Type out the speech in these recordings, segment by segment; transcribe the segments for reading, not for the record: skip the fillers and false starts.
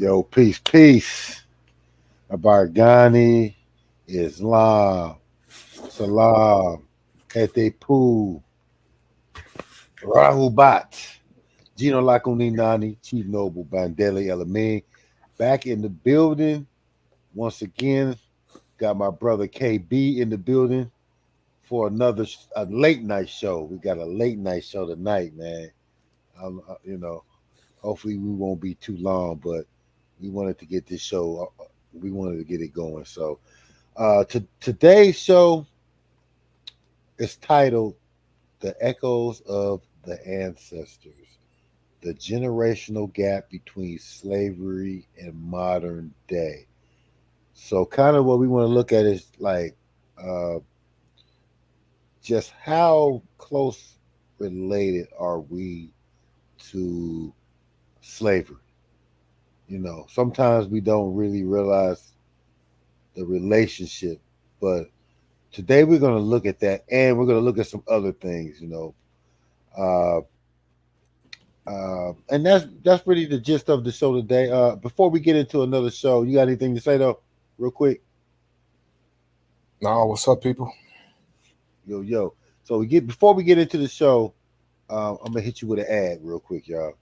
Yo, peace, peace. Abargani, Islam, Salam, Ketepu, Rahubat, Gino Lakuninani, Chief Noble Bandele Elamine. Back in the building once again. Got my brother KB in the building for another a late night show. We got a late night show tonight, man. You know, hopefully we won't be too long, but we wanted to get this show. We wanted to get it going. So today's show is titled "The Echoes of the Ancestors: The Generational Gap Between Slavery and Modern Day." So, kind of what we want to look at is like uh, just how close related are we to slavery? Sometimes we don't really realize the relationship, but today we're going to look at that, and we're going to look at some other things. Uh, and that's really the gist of the show today. Before we get into another show, you got anything to say though, real quick? No, what's up, people? Yo. So before we get into the show, I'm gonna hit you with an ad real quick, y'all.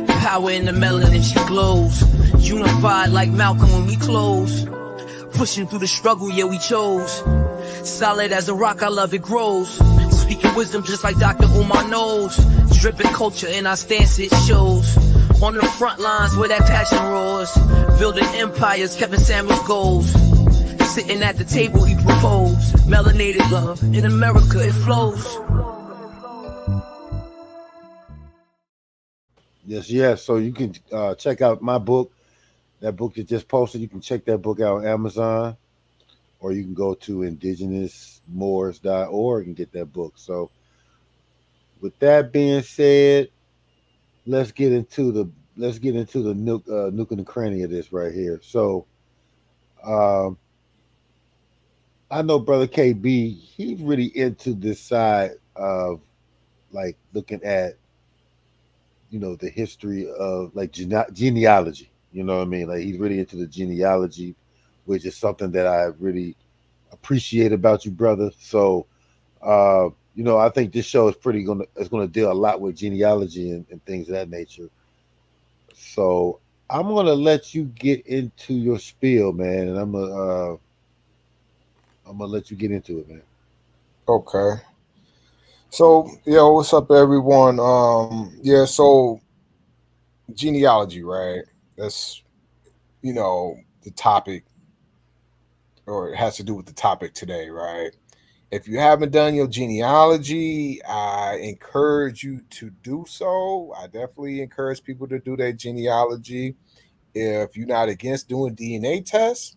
Power in the melanin, she glows. Unified like Malcolm when we close. Pushing through the struggle, yeah, we chose. Solid as a rock, I love it grows. Speaking wisdom just like Dr. Umar knows. Dripping culture in our stance, it shows. On the front lines where that passion roars. Building empires, Kevin Samuels goals. Sitting at the table, he proposed. Melanated love, in America it flows. Yes. So you can check out my book. That book that just posted, you can check that book out on Amazon, or you can go to indigenousmoors.org and get that book. So, with that being said, let's get into the nook and the cranny of this right here. So, um, I know brother KB, he's really into this side of like looking at the history of like genealogy. You know what I mean? Like he's really into the genealogy, which is something that I really appreciate about you, brother. So, I think this show is gonna deal a lot with genealogy and things of that nature. So I'm gonna let you get into your spiel, man, and I'm gonna let you get into it, man. Okay. So, what's up, everyone? So genealogy, right? That's the topic, or it has to do with the topic today, right? If you haven't done your genealogy, I encourage you to do so. I definitely encourage people to do their genealogy. If you're not against doing DNA tests,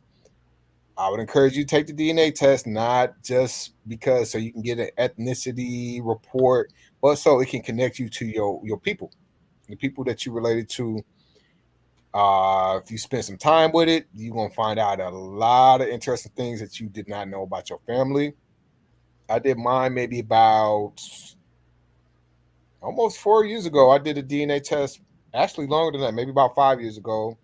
I would encourage you to take the DNA test, not just because so you can get an ethnicity report, but so it can connect you to your people, the people that you related to. If you spend some time with it, you're gonna find out a lot of interesting things that you did not know about your family. I did mine maybe about almost 4 years ago. I did a DNA test, actually longer than that, maybe about 5 years ago,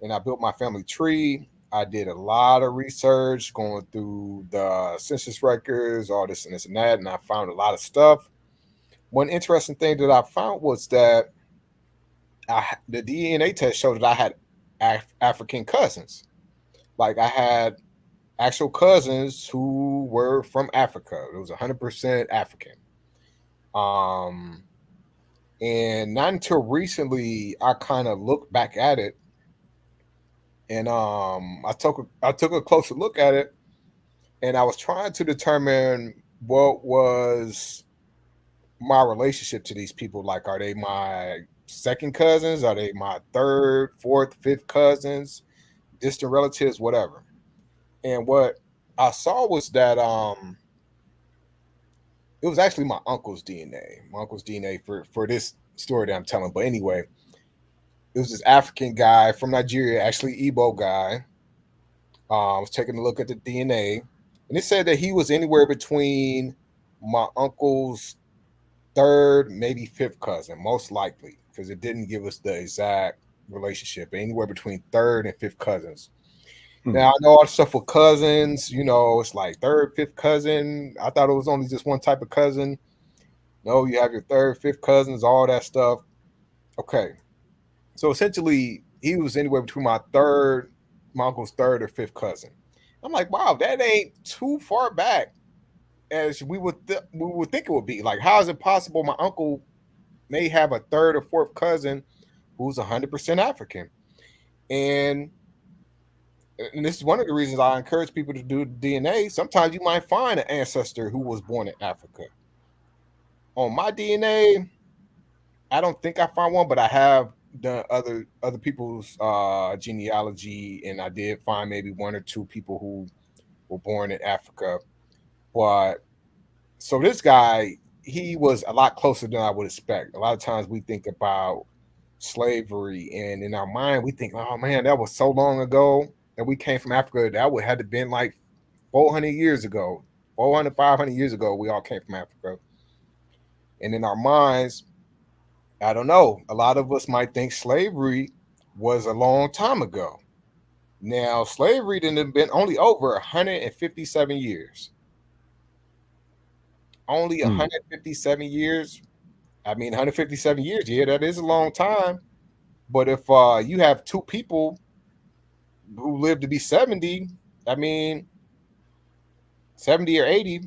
and I built my family tree. I did a lot of research going through the census records, all this and that, and I found a lot of stuff. One interesting thing that I found was that the DNA test showed that I had African cousins. Like I had actual cousins who were from Africa. It was 100% African. Um, and not until recently I kind of looked back at it, and I took a closer look at it, and I was trying to determine what was my relationship to these people. Like, are they my second cousins? Are they my third, fourth, fifth cousins, distant relatives, whatever? And what I saw was that it was actually my uncle's DNA. My uncle's DNA for this story that I'm telling. But anyway, it was this African guy from Nigeria, actually Igbo guy. I was taking a look at the DNA, and it said that he was anywhere between my uncle's third, maybe fifth cousin, most likely. because it didn't give us the exact relationship. Anywhere between third and fifth cousins. Now I know all the stuff with cousins. It's like third, fifth cousin. I thought it was only just one type of cousin. No, you have your third, fifth cousins, all that stuff. Okay, so essentially, he was anywhere between my uncle's third or fifth cousin. I'm like, wow, that ain't too far back as we would think it would be. Like, how is it possible my uncle may have a third or fourth cousin who's 100% African? And this is one of the reasons I encourage people to do DNA. Sometimes you might find an ancestor who was born in Africa. On my DNA, I don't think I found one, but I have done other people's genealogy, and I did find maybe one or two people who were born in Africa. But so this guy, he was a lot closer than I would expect. A lot of times we think about slavery, and in our mind we think, oh man, that was so long ago that we came from Africa. That would have been like 400 years ago, 400, 500 years ago, we all came from Africa. And in our minds, I don't know, a lot of us might think slavery was a long time ago. Now, slavery didn't have been only over 157 years. Only 157 years. I mean, 157 years, yeah, that is a long time. But if you have two people who live to be 70, I mean, 70 or 80,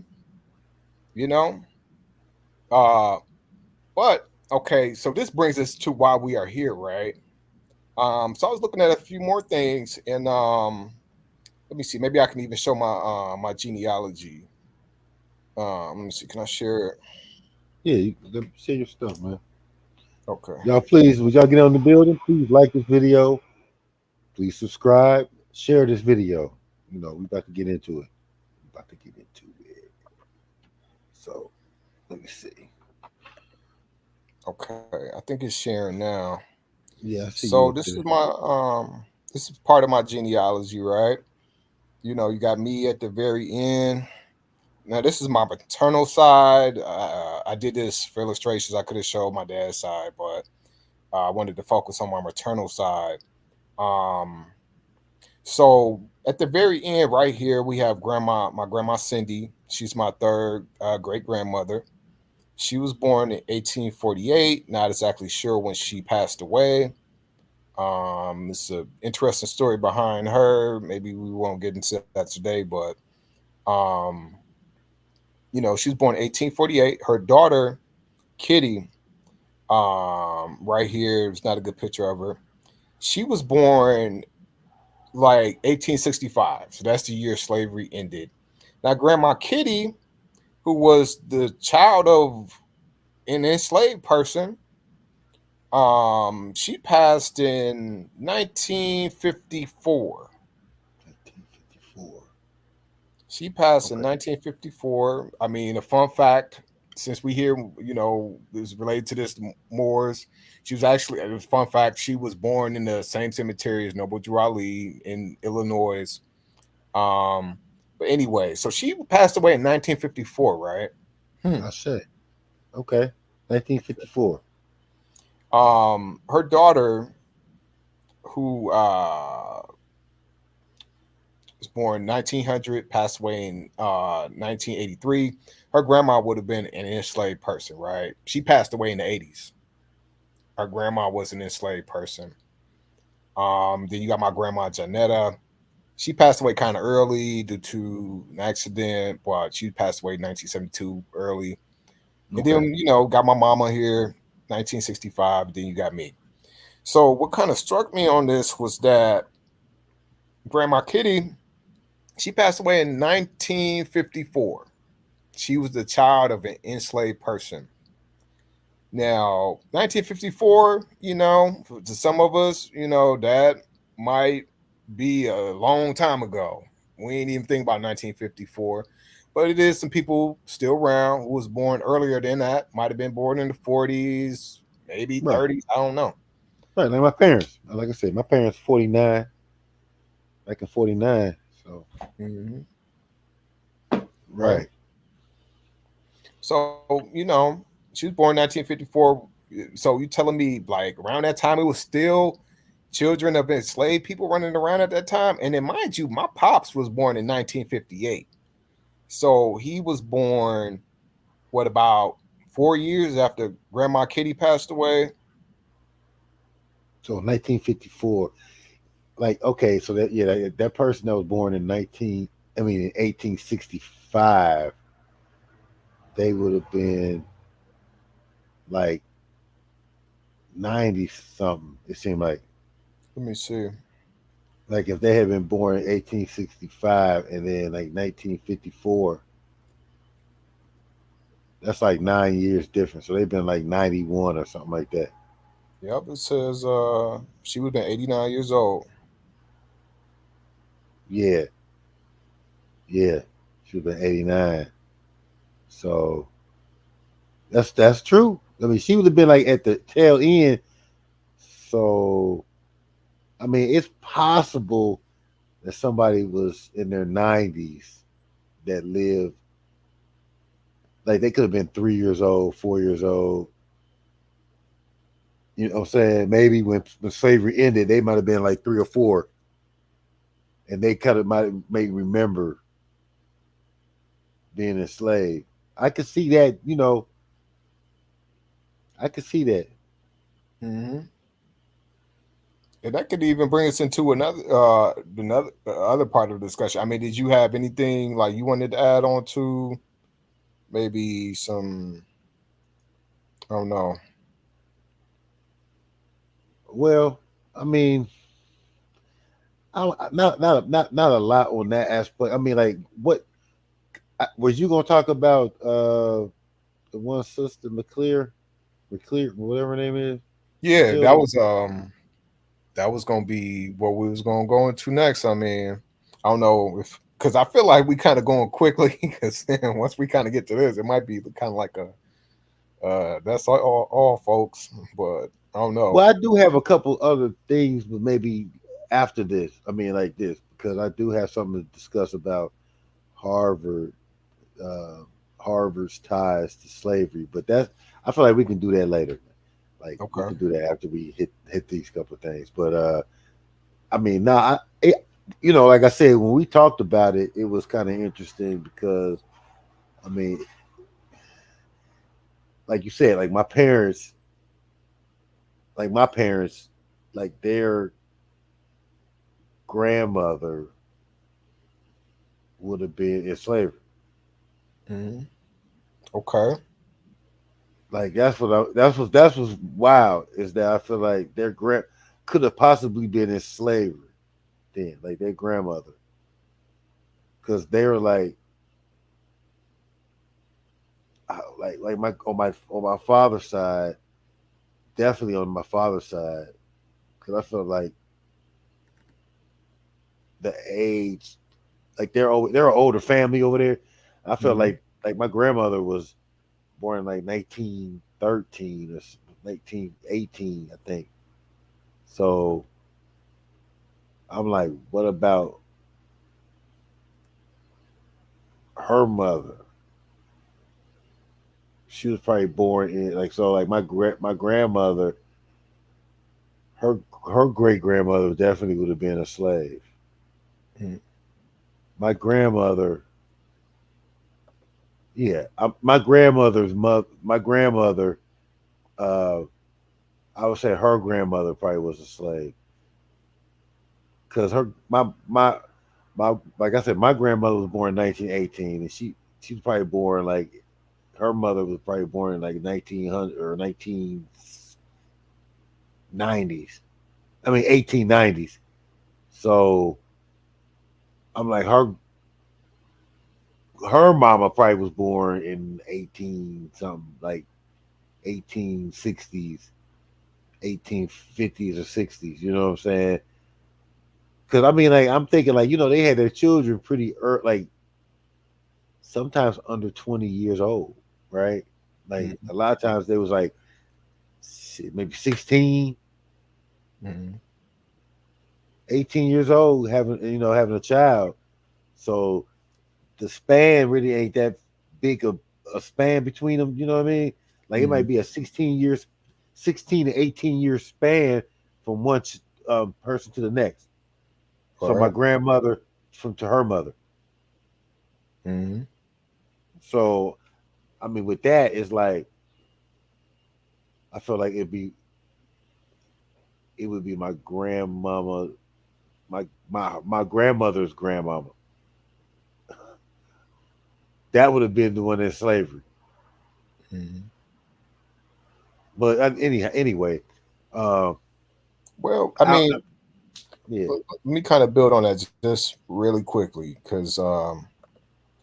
you know. But okay, so this brings us to why we are here, right? So I was looking at a few more things, and let me see. Maybe I can even show my genealogy. Let me see. Can I share it? Yeah, you share your stuff, man. Okay. Y'all, please, would y'all get on the building? Please like this video. Please subscribe. Share this video. We about to get into it. So, let me see. Okay, I think it's sharing now. Yeah, I see So you. this is this is part of my genealogy, right? You got me at the very end. Now this is my paternal side. I did this for illustrations. I could have showed my dad's side, but I wanted to focus on my maternal side. So at the very end, right here, we have my grandma Cindy. She's my third great grandmother. She was born in 1848. Not exactly sure when she passed away. It's an interesting story behind her. Maybe we won't get into that today, but um, she was born in 1848. Her daughter, Kitty, right here, it's not a good picture of her. She was born like 1865. So that's the year slavery ended. Now, Grandma Kitty, who was the child of an enslaved person, she passed in 1954. 1954. She passed in 1954. I mean, a fun fact, since we hear, is related to this Moors. She was actually, a fun fact, she was born in the same cemetery as Noble Drew Ali in Illinois. But anyway, so she passed away in 1954, right? I say. Okay. 1954. Her daughter, who was born 1900, passed away in 1983. Her grandma would have been an enslaved person, right? She passed away in the 80s. Her grandma was an enslaved person. Then you got my grandma Janetta. She passed away kind of early due to an accident, but she passed away in 1972 early. And then, got my mama here, 1965. Then you got me. So what kind of struck me on this was that Grandma Kitty, she passed away in 1954. She was the child of an enslaved person. Now, 1954, to some of us, that might be a long time ago. We ain't even think about 1954. But it is some people still around who was born earlier than that. Might have been born in the 40s, maybe 30s. I don't know. Right, like my parents. Like I said, my parents 49. Back in 49. So right. So, she was born in 1954. So you telling me like around that time it was still children of enslaved people running around at that time? And then mind you, my pops was born in 1958. So he was born what about 4 years after Grandma Kitty passed away? So 1954, like okay, so that person that was born in 1865, they would have been like 90 something. It seemed Let me see. like if they had been born in 1865 and then like 1954, that's like 9 years difference. So they've been like 91 or something like that. Yep, it says she would have been 89 years old. Yeah, yeah, she would have been 89. So that's true. I mean, she would have been like at the tail end. So I mean, it's possible that somebody was in their 90s that lived, like they could have been 3 years old, 4 years old. You know what I'm saying? Maybe when slavery ended, they might have been like 3 or 4, and they kind of may remember being enslaved. I could see that. I could see that. Mm-hmm. And that could even bring us into another other part of the discussion. I mean, did you have anything like you wanted to add on to maybe some? I don't know. Well, I mean, not a lot on that aspect. I mean, like, what was you gonna talk about? The one sister McClear, whatever her name is, Yeah, Matilda. that was gonna be what we was gonna go into next. I mean, I don't know if because I feel like we kind of going quickly because then once we kind of get to this, it might be kind of like a that's all folks. But I don't know. Well, I do have a couple other things, but maybe after this. I mean, like this, because I do have something to discuss about Harvard, uh, Harvard's ties to slavery. But I feel like we can do that later. Like we Okay. can do that after we hit these couple of things. But I mean, no, like I said, when we talked about it, it was kind of interesting because I mean, like you said, my parents, like their grandmother would have been in slavery. Hmm. Okay. Like that's what's wild is that I feel like their grand could have possibly been in slavery then, like their grandmother, because they were like my on my father's side, definitely on my father's side, because I feel like the age, like they're an older family over there. I felt Hmm. like my grandmother was born in like 1913 or 1918, I think. So I'm like, what about her mother? She was probably born in like so like my grandmother, her great grandmother definitely would have been a slave. Hmm. My grandmother, yeah, my grandmother, uh, I would say her grandmother probably was a slave because her my like I said, my grandmother was born in 1918, and she was probably born like her mother was probably born in like 1900 or 1990s. I mean 1890s. So I'm like her mama probably was born in 18 something, like 1860s, 1850s or 60s. You know what I'm saying? Because I mean, like I'm thinking, like they had their children pretty early, like sometimes under 20 years old, right? Like Hmm. a lot of times they was like maybe 16, Hmm. 18 years old having a child. So the span really ain't that big a span between them. You know what I mean? Like it Hmm. might be a 16 years. 16 to 18 year span from one person to the next. So my Correct. grandmother from to her mother. Mm-hmm. So I mean, with that, it's like I feel like it would be my grandmama, my grandmother's grandmama. That would have been the one in slavery. Mm-hmm. But anyway, uh, Well, I I, mean, yeah, let me kind of build on that just really quickly because let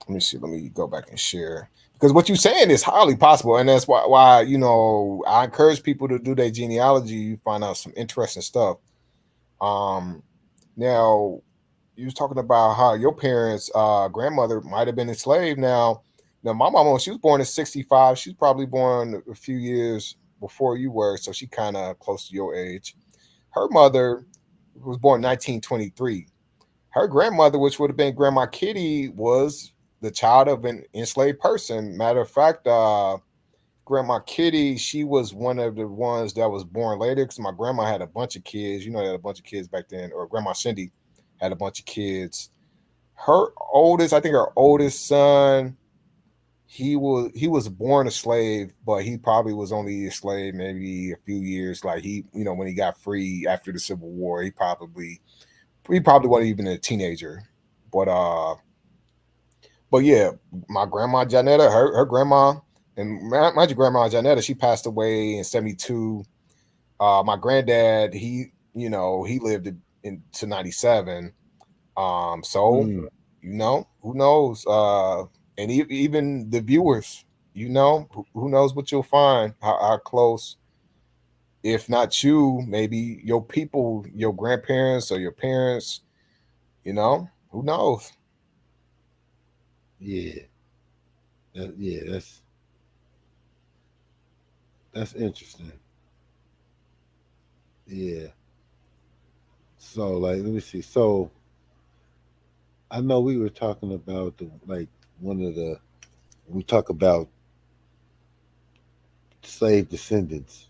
me see. Let me go back and share because what you're saying is highly possible, and that's why I encourage people to do their genealogy. You find out some interesting stuff. Um, Now you was talking about how your parents' grandmother might have been enslaved. Now my mama, she was born in '65. She's probably born a few years before you were, so she kind of close to your age. Her mother was born 1923. Her grandmother, which would have been Grandma Kitty, was the child of an enslaved person. Matter of fact, Grandma Kitty, she was one of the ones that was born later because my grandma had a bunch of kids. They had a bunch of kids back then, or Grandma Cindy had a bunch of kids. Her oldest, I think her oldest son, he was born a slave, but he probably was only a slave maybe a few years. Like when he got free after the Civil War, he probably wasn't even a teenager. But yeah, my grandma Janetta, her grandma, and my grandma Janetta, she passed away in '72. My granddad, he lived into '97. So mm, who knows? And even the viewers, who knows what you'll find? How close, if not you, maybe your people, your grandparents or your parents. Who knows? yeah, yeah. That's interesting. Yeah. So like, let me see. So I know we were talking about one of the we talk about slave descendants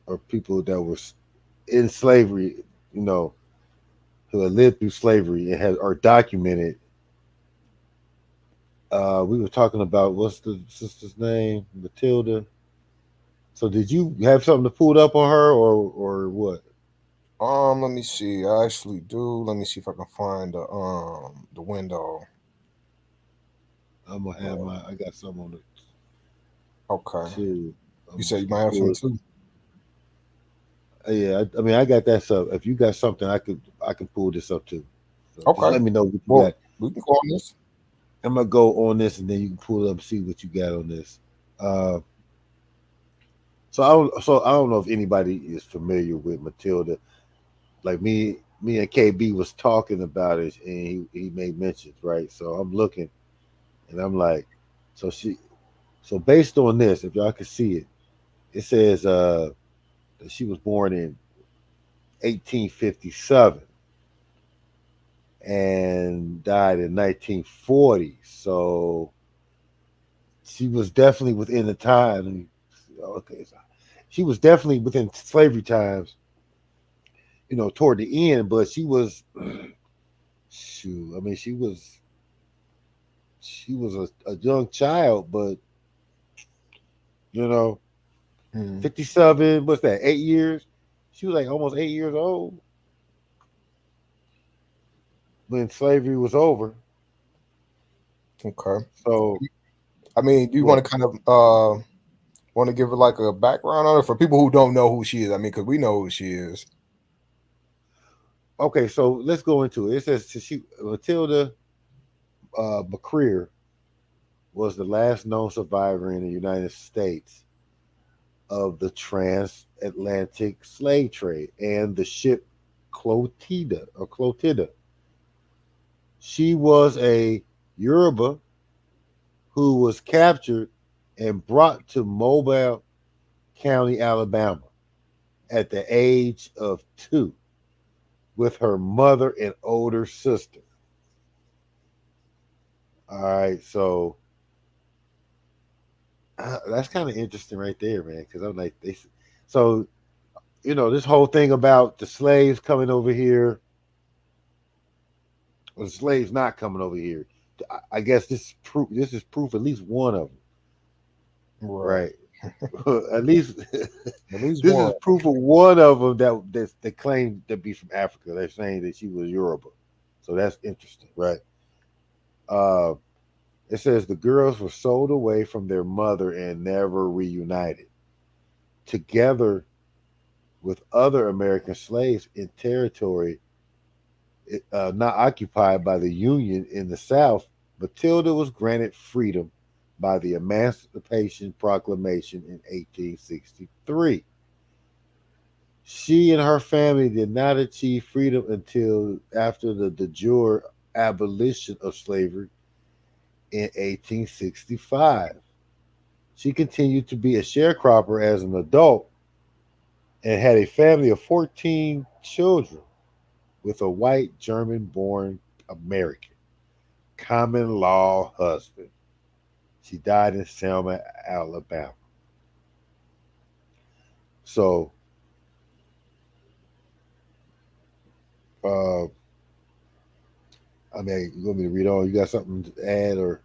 or people that were in slavery, you know, who had lived through slavery and are documented. We were talking about what's the sister's name, Matilda. So did you have something to pull up on her or what? Let me see. I actually do. Let me see if I can find the window. I'm gonna have my. I got some on it Okay. too. You I'm said you just might gonna have some pull. too. Yeah, I mean, I got that stuff. If you got something, I can pull this up too. So just Okay. let me know what you Well, got. we can go on this. I'm gonna go on this, and then you can pull it up and see what you got on this. Uh, so I don't know if anybody is familiar with Matilda. Like me and KB was talking about it, and he made mentions, right? So I'm looking, and I'm like, so so based on this, if y'all can see it, it says that she was born in 1857 and died in 1940. So she was definitely within the time. Okay, so she was definitely within slavery times, toward the end. But she was, shoot, I mean, she was a young child, but you know, Mhm. 57. What's that? 8 years. She was like almost 8 years old when slavery was over. Okay. So I mean, do you what? want to kind of want to give her like a background on her for people who don't know who she is? I mean, because we know who she is. Okay, so let's go into it. It says she Matilda McCreer was the last known survivor in the United States of the transatlantic slave trade and the ship Clotida. She was a Yoruba who was captured and brought to Mobile County, Alabama at the age of 2 with her mother and older sister. All right, so that's kind of interesting right there, man. Because I'm like, so this whole thing about the slaves coming over here, or the slaves not coming over here. I guess this is proof. This is proof. At least one of them, Right. right? At least At least this one. is proof of one of them that claimed to be from Africa. They're saying that she was Yoruba, so that's interesting, right? Uh, it says the girls were sold away from their mother and never reunited, together with other American slaves in territory not occupied by the Union in the South. Matilda was granted freedom by the Emancipation Proclamation in 1863. She and her family did not achieve freedom until after the de jure abolition of slavery in 1865. She continued to be a sharecropper as an adult and had a family of 14 children with a white German born American common law husband. She died in Selma, Alabama. So, uh, I mean, you want me to read on? You got something to add, or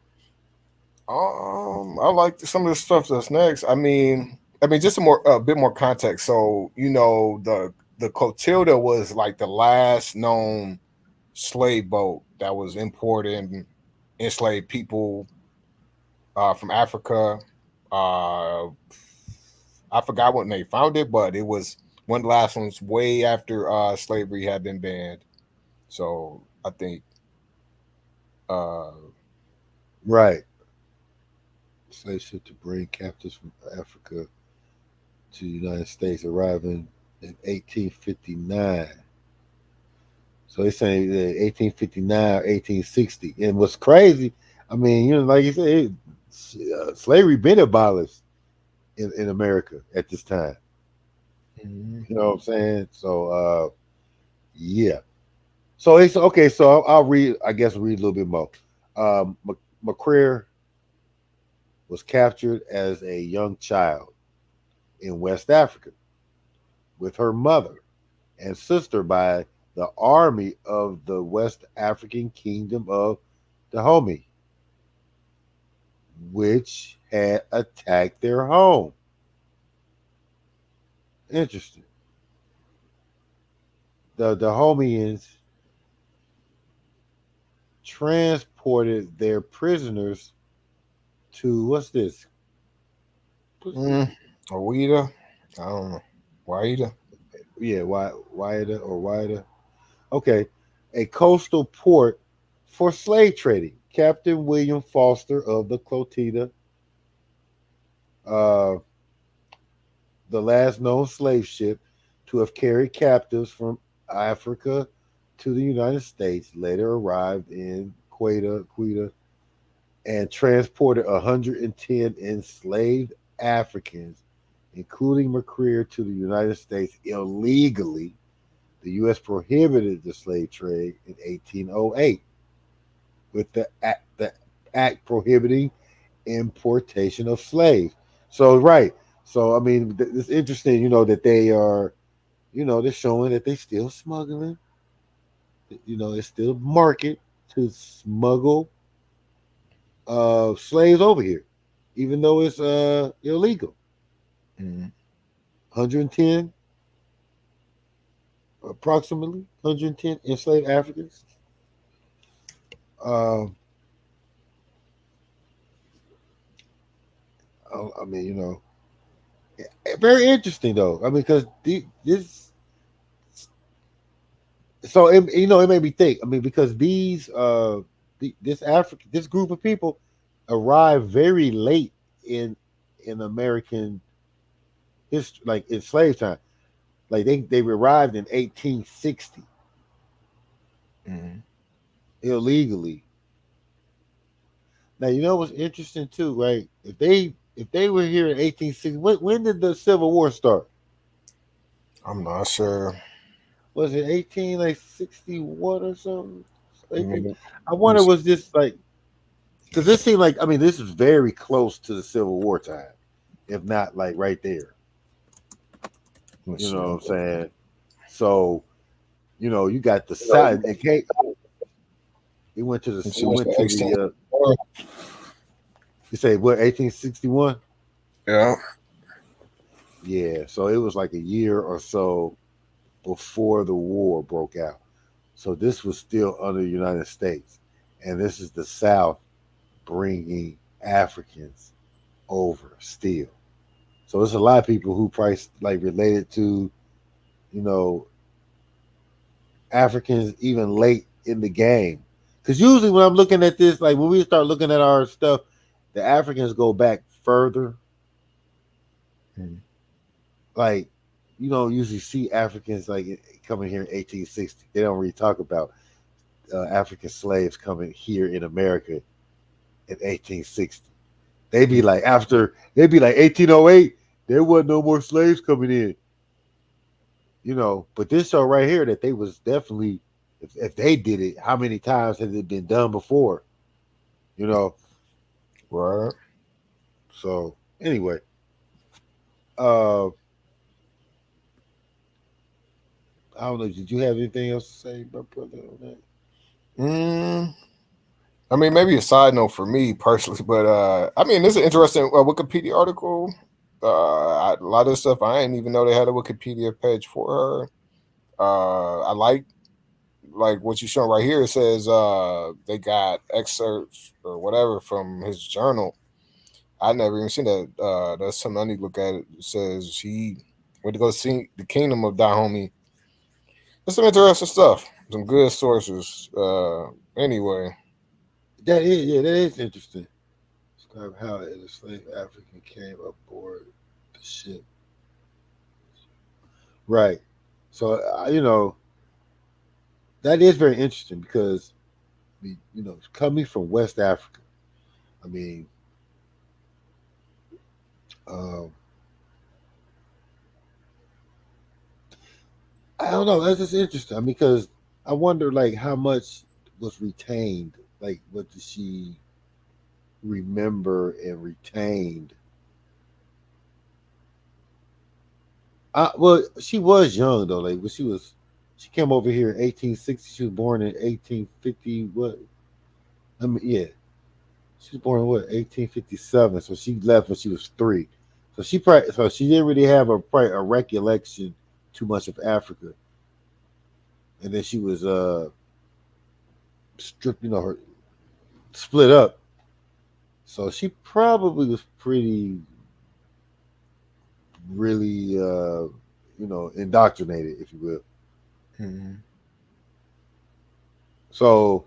I like some of the stuff that's next. I mean, just a bit more context. So, the Clotilda was like the last known slave boat that was imported and enslaved people from Africa. Uh, I forgot when they found it, but it was one of the last ones way after slavery had been banned. So I think, uh, right? Slave ship to bring captives from Africa to the United States, arriving in 1859. So they saying 1859 or 1860. And what's crazy, I mean, like you said, slavery been abolished in America at this time. mhm. You know what I'm saying? So, yeah. So it's okay. So I'll read. I guess read a little bit more. McCreer was captured as a young child in West Africa with her mother and sister by the army of the West African Kingdom of Dahomey, which had attacked their home. Interesting. The Dahomeans transported their prisoners to what's this? What's this? Oida, I don't know. Waida. Yeah, Wida or Wida. Okay, a coastal port for slave trading. Captain William Foster of the Clotilda, uh, the last known slave ship to have carried captives from Africa to the United States, later arrived in Quetta, and transported 110 enslaved Africans, including McCreer, to the United States illegally. The U.S. prohibited the slave trade in 1808 with the act prohibiting importation of slaves. So, right. So, I mean, it's interesting, that they are, they're showing that they still smuggling. It's still market to smuggle slaves over here, even though it's illegal. Mhm. 110, approximately 110 enslaved Africans. Um, I mean, very interesting though. I mean, because this, so it made me think. I mean, because this group of people arrived very late in American history, like in slave time. Like they arrived in 1860 Mhm. illegally. Now you know what's interesting too, right? If they were here in 1860, when did the Civil War start? I'm not sure. Was it 18 like 61 or something? Let 18? me, I let me wonder see. was this like, because this seemed like, I mean, this is very close to the Civil War time, if not like right there. You know what I'm saying? So, you got the South. It went to the. It went to the. You say what? 1861. Yeah. Yeah. So it was like a year or so before the war broke out. So this was still under the United States, and this is the South bringing Africans over still. So there's a lot of people who probably like related to, you know, Africans even late in the game. Because usually when I'm looking at this, like when we start looking at our stuff, the Africans go back further. Like, you don't usually see Africans like coming here in 1860. They don't really talk about African slaves coming here in America in 1860. They be like they'd be like 1808, there wasn't no more slaves coming in. But this show right here that they was definitely, if they did it, how many times has it been done before? Right. So anyway, I don't know. Did you have anything else to say, my brother, on that? I mean, maybe a side note for me personally, but I mean, this is an interesting Wikipedia article. A lot of stuff I didn't even know they had a Wikipedia page for her. I like what you showing right here. It says they got excerpts or whatever from his journal. I never even seen that. That's something I need to look at. It says he went to go see the kingdom of Dahomey. That's some interesting stuff. Some good sources. Anyway. That is interesting. Describe how an enslaved African came aboard the ship. Right. So that is very interesting because coming from West Africa, I mean, um, I don't know. That's just interesting. I mean, because I wonder, like, how much was retained. Like, what did she remember and retained? Well, she was young though. Like, when she came over here in 1860. She was born in 1850. What? I mean, yeah, she was born in what? 1857. So she left when she was 3. So she didn't really have probably a recollection too much of Africa. And then she was stripped, her split up. So she probably was pretty really indoctrinated, if you will. Mm-hmm. So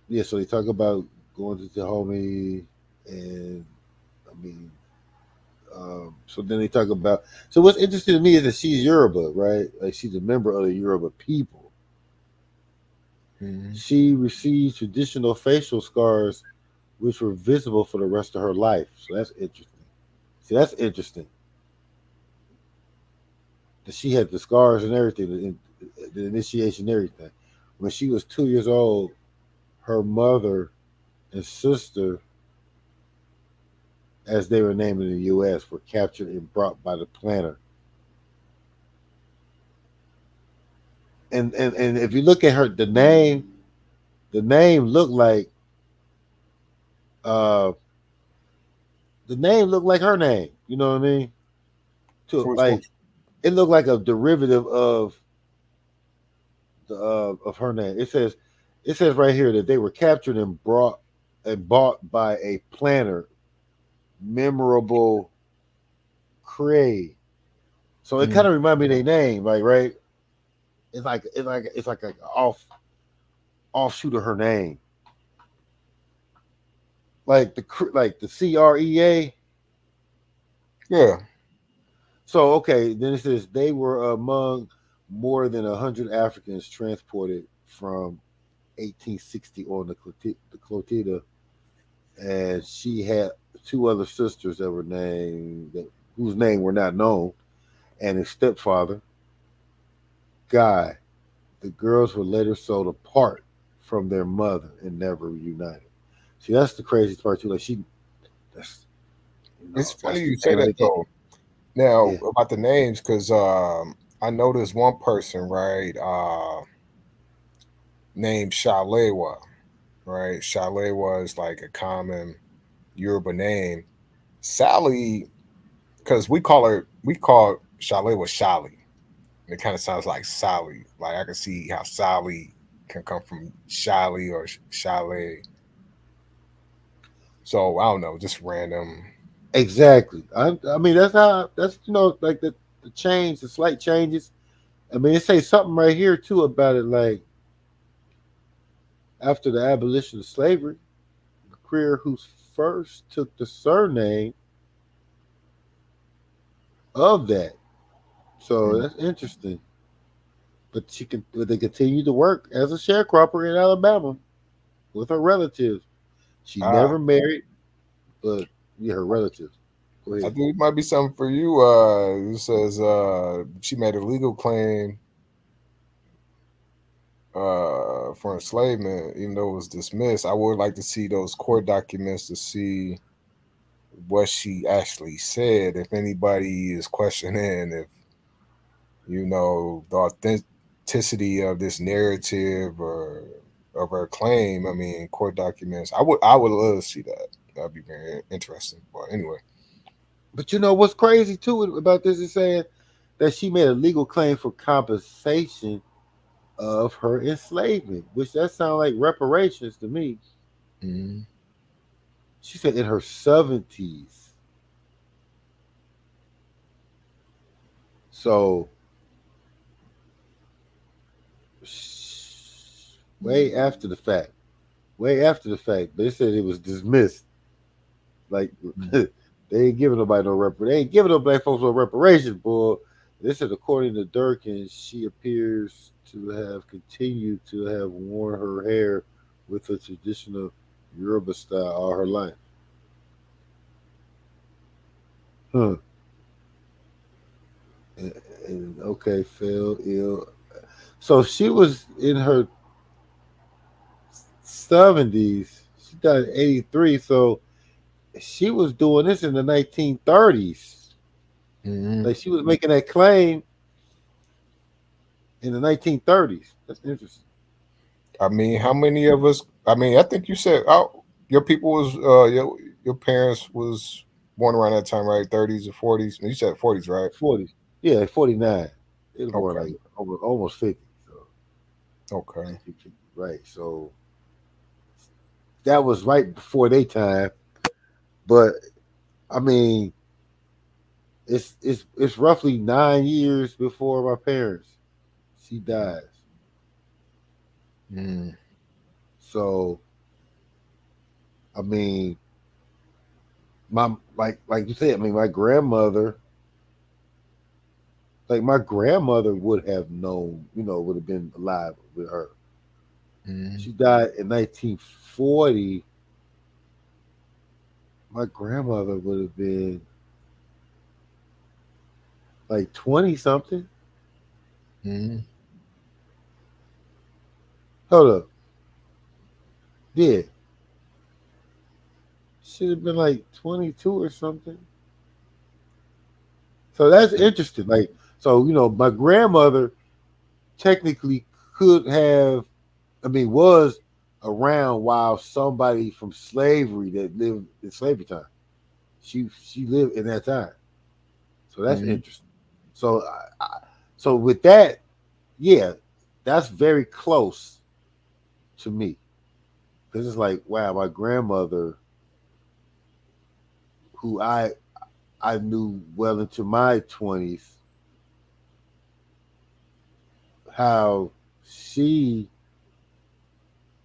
yeah, so they talk about going to Dahomey, and I mean, so then they talk about. So what's interesting to me is that she's Yoruba, right? Like, she's a member of the Yoruba people. Mm-hmm. She received traditional facial scars, which were visible for the rest of her life. So that's interesting. See, that's interesting. That she had the scars and everything, the initiation, and everything. When she was 2 years old, her mother and sister, as they were named in the U.S., were captured and brought by the planter. And if you look at her, the name looked like uh the name looked like her name. You know what I mean? To Which one? like, it looked like a derivative of her name. It says right here that they were captured and bought by a planter, memorable Cray. So it kind of reminded me of their name, like, right? It's like an offshoot of her name, like the CREA. Yeah. So okay, then it says they were among more than 100 Africans transported from 1860 on the Clotilda, and she had 2 other sisters that were whose name were not known, and his stepfather, Guy. The girls were later sold apart from their mother and never reunited. See, that's the craziest part too. Like, that's You It's know, funny that's the you say name of that the game. though. Now Yeah. about the names, because I know there's one person, right, named Shalewa, right? Shalewa is like a common Yoruba name. Sally, because we call Shalewa Shali. And it kind of sounds like Sally. Like I can see how Sally can come from Shali or Chalet. So I don't know, just random. Exactly. I mean that's how that's like the change, the slight changes. I mean it say something right here too about it like after the abolition of slavery, the career who first took the surname of that. So Mm. that's interesting. But they continued to work as a sharecropper in Alabama with her relatives. She Ah, never married, but yeah, her relatives. Go I ahead. think it might be something for you. It says she made a legal claim for enslavement, even though it was dismissed. I would like to see those court documents to see what she actually said. If anybody is questioning if the authenticity of this narrative or of her claim, I mean, court documents. I would love to see that. That'd be very interesting. But anyway, But you know what's crazy too about this is saying that she made a legal claim for compensation of her enslavement, which that sounds like reparations to me. mm, She said in her 70s. So way after the fact. Way after the fact. They said it was dismissed. Like they ain't giving nobody no they ain't giving no black folks no reparations, boy. They said according to Durkin, she appears to have continued to have worn her hair with a traditional Yoruba style all her life. Huh. And, and okay, fell ill. So she was in her 70s. She died in 83. So she was doing this in the 1930s. mm. Like she was making that claim in the 1930s. That's interesting. I mean, how many of us? I mean, I think you said your people was your parents was born around that time, right? 30s or 40s. You said 40s, right? 40s. Yeah, 49. It was born Okay, like almost 50. So okay. right. So that was right before their time. But I mean, it's roughly 9 years before my parents. She dies. Mm, So I mean, my like you said, I mean, my grandmother would have known, would have been alive with her. mm, She died in 1940. My grandmother would have been like 20 something. mm. Hold up. Yeah. Should have been like 22 or something. So that's interesting. Like, so, my grandmother technically could have, I mean, was around while somebody from slavery that lived in slavery time. She lived in that time. So that's Mm. interesting. So, so with that, yeah, that's very close to me because it's like, wow, my grandmother, who I knew well into my 20s, how she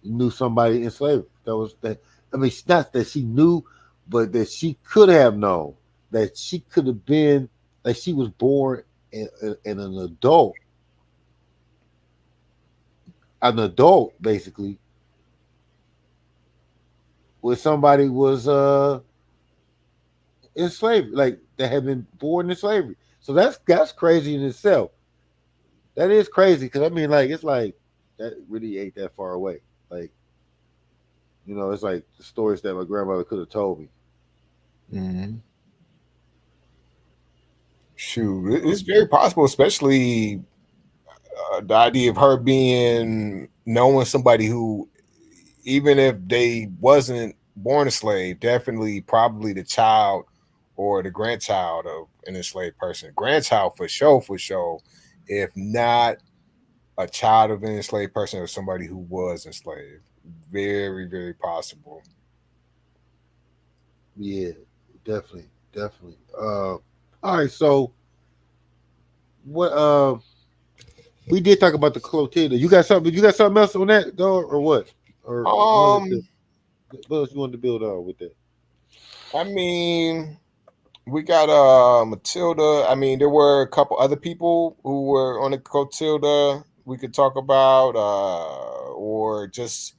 knew somebody in slavery. That was that. I mean, not that she knew, but that she could have known that she could have been like she was born in an adult basically, where somebody was in slavery, like that had been born in slavery. So that's crazy in itself. That is crazy because I mean, like it's like that really ain't that far away. Like it's like the stories that my grandmother could have told me. Mm. Shoot, it's very possible, especially the idea of her being knowing somebody who, even if they wasn't born a slave, definitely probably the child or the grandchild of an enslaved person. Grandchild for sure, for sure. If not a child of an enslaved person or somebody who was enslaved. Very, very possible. Yeah, definitely, definitely. All right, so what? We did talk about the Clotilda. You got something? You got something else on that, though, or what? Or Um, what else you wanted to build on with that? I mean, we got Matilda. I mean, there were a couple other people who were on the Clotilda we could talk about, or just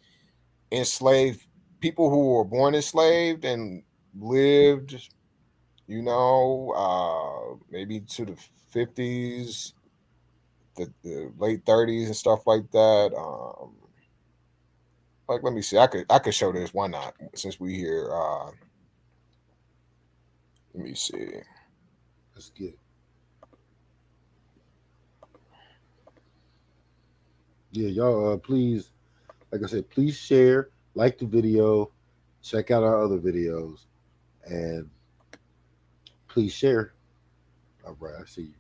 enslaved people who were born enslaved and lived, maybe to the 50s, the late 30s and stuff like that. Like, let me see. I could show this. Why not? Since we here, let me see. Let's get it. Yeah, y'all. Please, like I said, please share, like the video, check out our other videos, and please share. All right, I see you.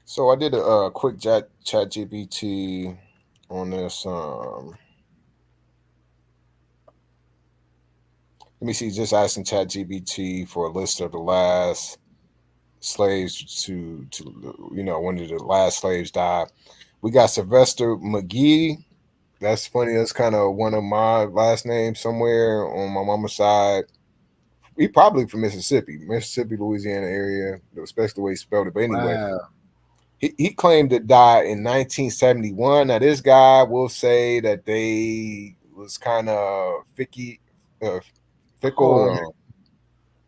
So I did a quick chat GPT on this. Let me see. Just asking chat GPT for a list of the last slaves to when did the last slaves die. We got Sylvester McGee. That's funny. That's kind of one of my last names somewhere on my mama's side. He probably from Mississippi, Louisiana area, especially the way he spelled it. But anyway, Wow. he claimed to die in 1971. Now this guy will say that they was kind of Hold fickle. on.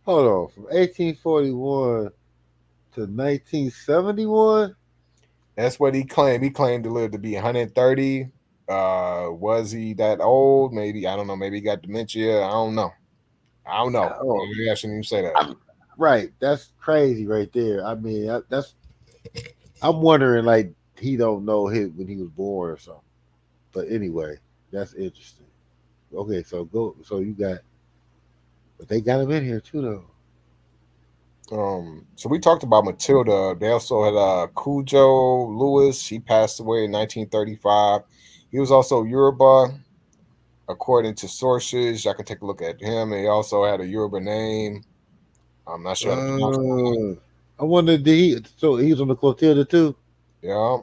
Hold on. From 1841 to 1971. That's what he claimed. He claimed to live to be 130. Was he that old? Maybe, I don't know. Maybe he got dementia. I don't know. Oh, Maybe I shouldn't even say that. right. That's crazy right there. I mean, that's. I'm wondering, like, he don't know him when he was born or something. But anyway, that's interesting. Okay, so go. So you got, but they got him in here too, though. So we talked about Matilda. They also had Cujo Lewis. He passed away in 1935. He was also Yoruba, according to sources. I can take a look at him. He also had a Yoruba name. I'm not sure how to pronounce it. I wonder, did he? So he was on the Clotilda too. Yeah.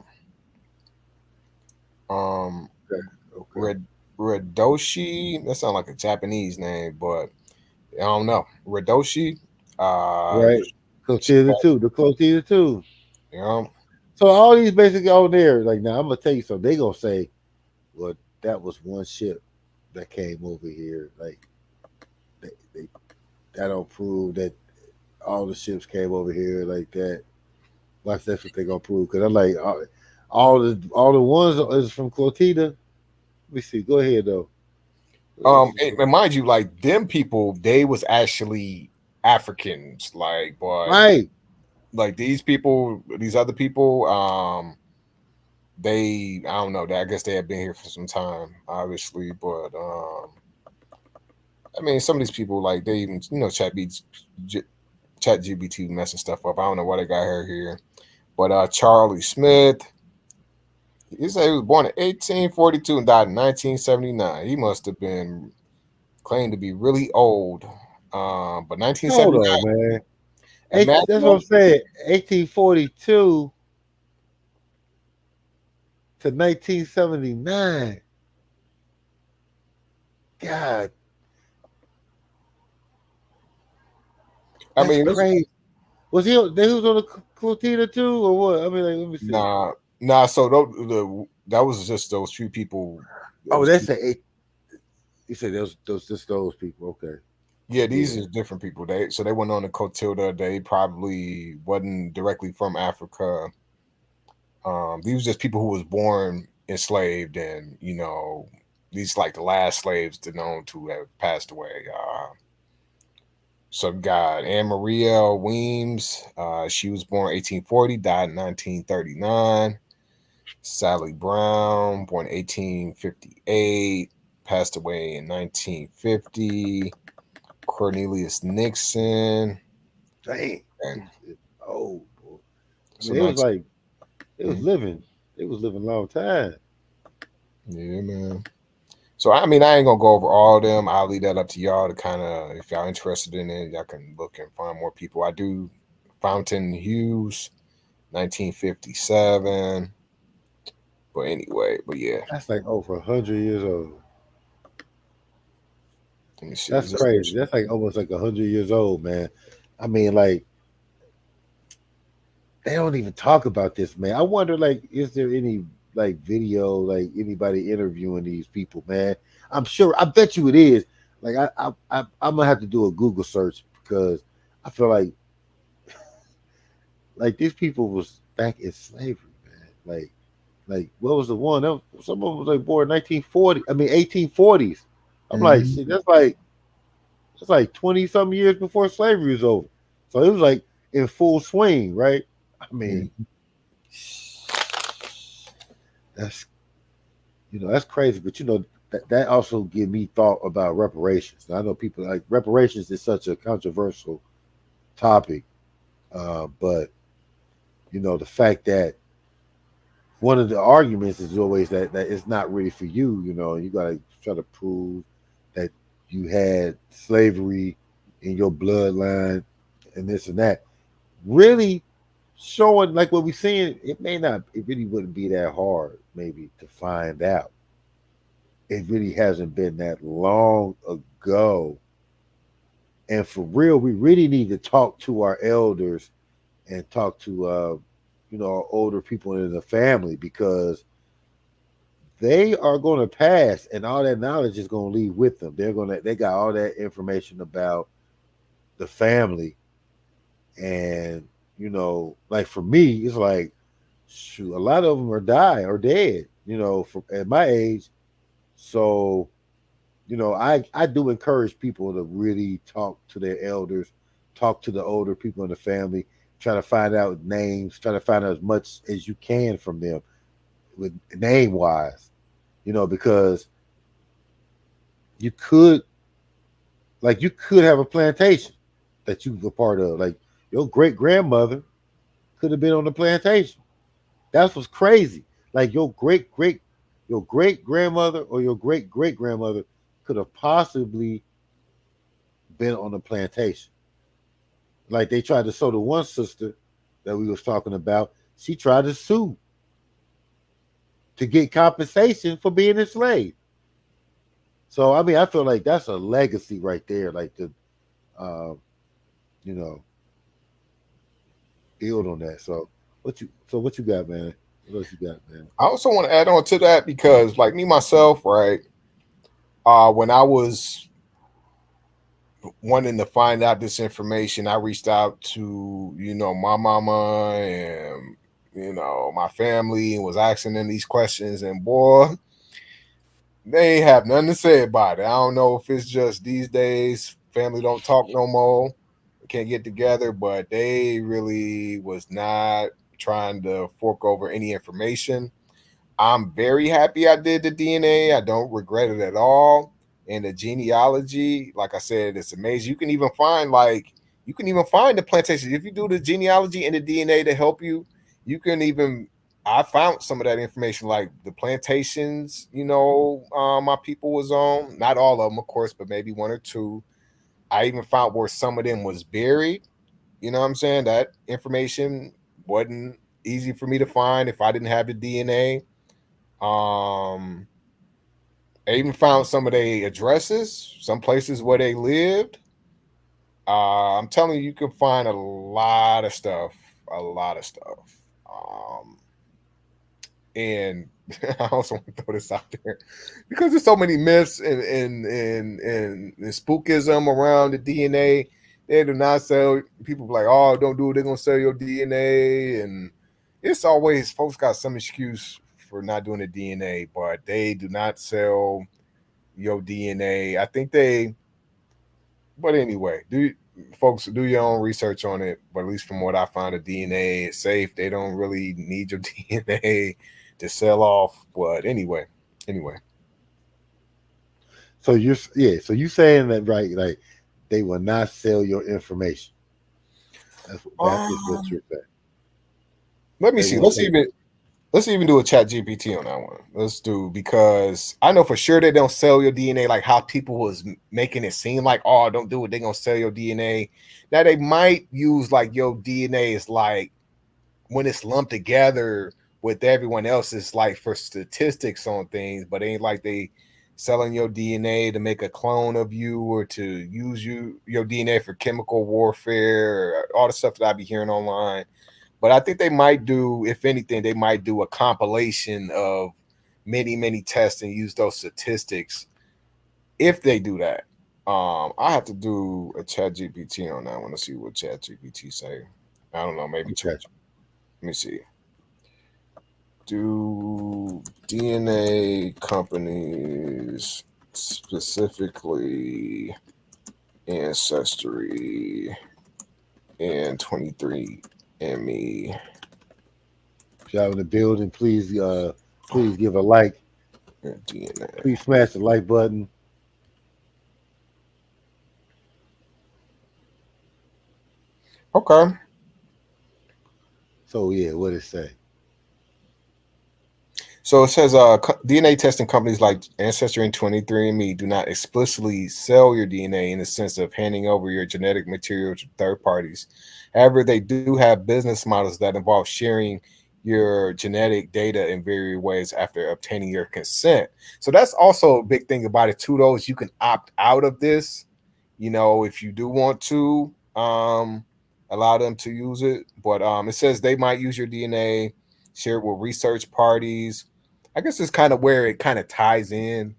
Um, Okay. Okay. Red Redoshi. That sounds like a Japanese name, but I don't know. Redoshi. Uh, Right. Clotilda too. The Clotilda too. yeah. So all these basically on there. Like now, I'm gonna tell you something. They gonna say, "Well, that was one ship that came over here." Like they that don't prove that all the ships came over here like that. Watch, that's what they gonna prove. Because I'm like, all the ones is from Clotilda. Let me see. Go ahead though. And mind you, like them people, they was actually Africans, like, but Right. like these people, these other people, I don't know. I guess they had been here for some time, obviously, but I mean, some of these people, like they even, chat GBT messing stuff up. I don't know why they got her here, but Charlie Smith. He said he was born in 1842 and died in 1979. He must have been claimed to be really old. But Hold 1979, on, man. That's what I'm imagine. saying. 1842 to 1979. God, I that's mean, crazy. Was he? They was on the Clotilda too, or what? I mean, like, let me see. nah. So that was just those few people. Oh, Those that's two. a eight. You said those just those people. Okay. Yeah, these Yeah. are different people. They went on the Cotilda. They probably wasn't directly from Africa. These were just people who was born enslaved, and these like the last slaves to known to have passed away. So we got Anne Maria Weems. She was born 1840, died in 1939. Sally Brown, born 1858, passed away in 1950. Cornelius Nixon. Dang. And Oh, boy. I so mean, it was 19, like it was living. It was living a long time. yeah, man. So I mean, I ain't gonna go over all of them. I'll leave that up to y'all to kind of, if y'all interested in it, y'all can look and find more people. I do Fountain Hughes, 1957. But anyway, but yeah, That's like over 100 years old. let me see. That's Is this crazy. That's like almost like 100 years old, man. I mean, like they don't even talk about this, man. I wonder, like, is there any like video, like anybody interviewing these people, man? I'm sure. I bet you it is. Like, I'm gonna have to do a Google search because I feel like these people was back in slavery, man. Like what was the one? That was, someone was like born 1940. I mean, 1840s. I'm like, Mhm. shit, that's like 20 something years before slavery was over. So it was like in full swing, right? I mean, Mhm. that's that's crazy. But that also give me thought about reparations. I know people like reparations is such a controversial topic, but the fact that one of the arguments is always that it's not really for you. You got to try to prove that you had slavery in your bloodline and this and that. Really showing like what we're seeing, it really wouldn't be that hard maybe to find out. It really hasn't been that long ago. And for real, we really need to talk to our elders and talk to our older people in the family because they are going to pass and all that knowledge is going to leave with them. They got all that information about the family. And like for me, it's like shoot, a lot of them are dead, from at my age. So, I do encourage people to really talk to their elders, talk to the older people in the family, try to find out names, try to find out as much as you can from them with name wise, because you could you could have a plantation that you were part of. Like your great grandmother could have been on the plantation. That's what's crazy. Like your great grandmother or your great great grandmother could have possibly been on the plantation. Like they tried to sue the one sister that we was talking about. She tried to sue to get compensation for being enslaved. So I mean, I feel like that's a legacy right there. Like to, um, you know, build on that. So what you got, man? What else you got, man? I also want to add on to that because, like me myself, right? When I was wanting to find out this information, I reached out to my mama and my family and was asking them these questions, and boy, they have nothing to say about it. I don't know if it's just these days family don't talk no more, can't get together, but they really was not trying to fork over any information. I'm very happy I did the DNA. I don't regret it at all. And the genealogy, like I said, it's amazing. You can even find the plantation. If you do the genealogy and the DNA to help you, you can even I found some of that information, like the plantations, my people was on. Not all of them, of course, but maybe one or two. I even found where some of them was buried. You know what I'm saying? That information wasn't easy for me to find if I didn't have the DNA. Um, I even found some of their addresses, some places where they lived. I'm telling you, you can find a lot of stuff, a lot of stuff. Um, and I also want to throw this out there because there's so many myths and spookism around the DNA. They do not sell. People be like, oh, don't do it. They're gonna sell your DNA, and it's always folks got some excuse for not doing the DNA, but they do not sell your DNA. I think they. But anyway, folks, do your own research on it. But at least from what I found, the DNA is safe. They don't really need your DNA to sell off. But anyway. So so you saying that right? Like they will not sell your information. That is what Um, you're saying. Let me They see. won't take. Let's even do a chat GPT on that one. Let's do, because I know for sure they don't sell your DNA like how people was making it seem like, oh, don't do it. They're gonna sell your DNA. Now they might use like your DNA is like when it's lumped together with everyone else's like for statistics on things, but it ain't like they selling your DNA to make a clone of you or to use your DNA for chemical warfare or all the stuff that I be hearing online. But I think they might do, if anything, they might do a compilation of many tests and use those statistics if they do that. I have to do a chat GPT on that one to see what chat GPT say. I don't know, maybe Okay. let me see. Do DNA companies, specifically Ancestry and 23andMe. If y'all in the building, please give a like. DNA. Please smash the like button. Okay. So yeah, what it say? So it says DNA testing companies like Ancestry and 23andMe do not explicitly sell your DNA in the sense of handing over your genetic material to third parties. However, they do have business models that involve sharing your genetic data in various ways after obtaining your consent. So that's also a big thing about it too, though, is you can opt out of this, if you do want to allow them to use it. But it says they might use your DNA, share it with research parties. I guess it's kind of where it kind of ties in.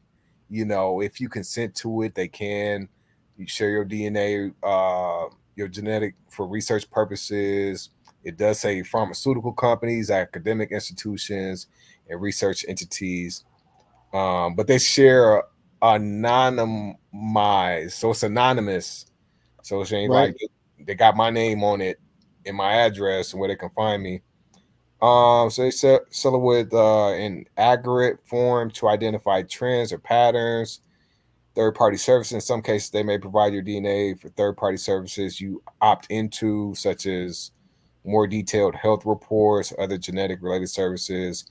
If you consent to it, they can. You share your DNA, your genetic for research purposes. It does say pharmaceutical companies, academic institutions, and research entities. But they share anonymized, so it's anonymous. So it ain't Right. like they got my name on it and my address and where they can find me. So they sell it with an aggregate form to identify trends or patterns. Third party services. In some cases, they may provide your DNA for third party services you opt into, such as more detailed health reports, other genetic related services,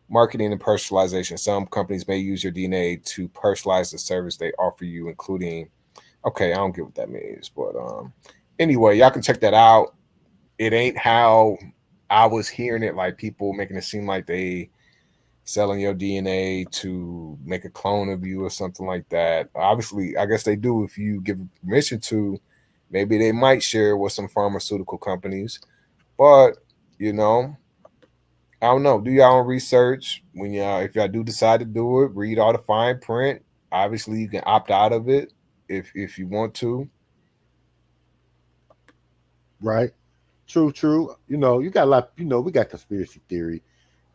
marketing and personalization. Some companies may use your DNA to personalize the service they offer you, including, okay, I don't get what that means, but anyway, y'all can check that out. It ain't how I was hearing it, like people making it seem like they selling your DNA to make a clone of you or something like that. Obviously, I guess they do if you give permission to. Maybe they might share with some pharmaceutical companies, but you know, I don't know. Do your own research when if y'all do decide to do it. Read all the fine print. Obviously, you can opt out of it if you want to. Right. True. True. You got a lot. We got conspiracy theory.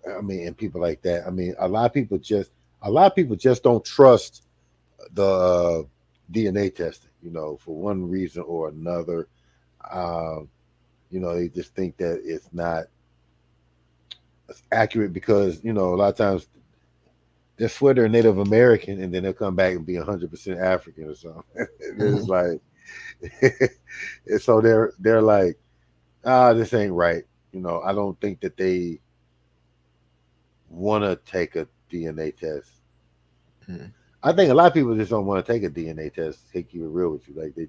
I mean, and people like that. I mean, a lot of people just don't trust the DNA testing. For one reason or another. Um, they just think that it's not accurate because a lot of times they swear they're Native American and then they'll come back and be 100% African or something. It's like, and so they're like, this ain't right. I don't think that they want to take a DNA test. Mhm. I think a lot of people just don't want to take a DNA test. To keep it real with you, like they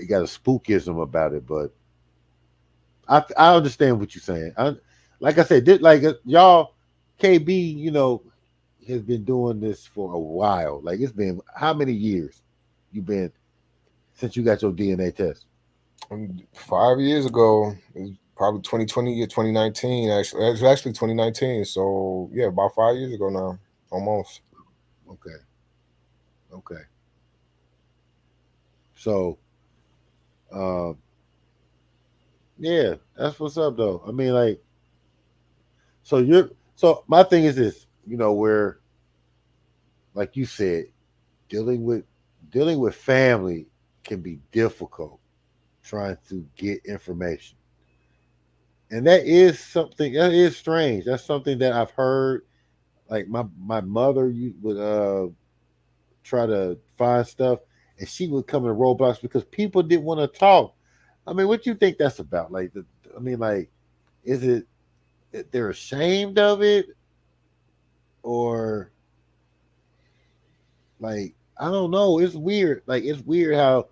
got a spookism about it. But I understand what you're saying. Like I said, y'all, KB, has been doing this for a while. Like it's been how many years you been since you got your DNA test? 5 years ago, it was probably 2020 or 2019. Actually, it was actually 2019. So yeah, about 5 years ago now, almost. Okay, okay. So, um, yeah, that's what's up though. I mean, like, so my thing is this, where like you said, dealing with dealing with family. can be difficult trying to get information. And that is something that is strange. That's something that I've heard. Like my mother would try to find stuff, and she would come in roadblocks because people didn't want to talk. I mean, what you think that's about? Like, I mean, like, is it that they're ashamed of it, or like I don't know? It's weird. Like, it's weird how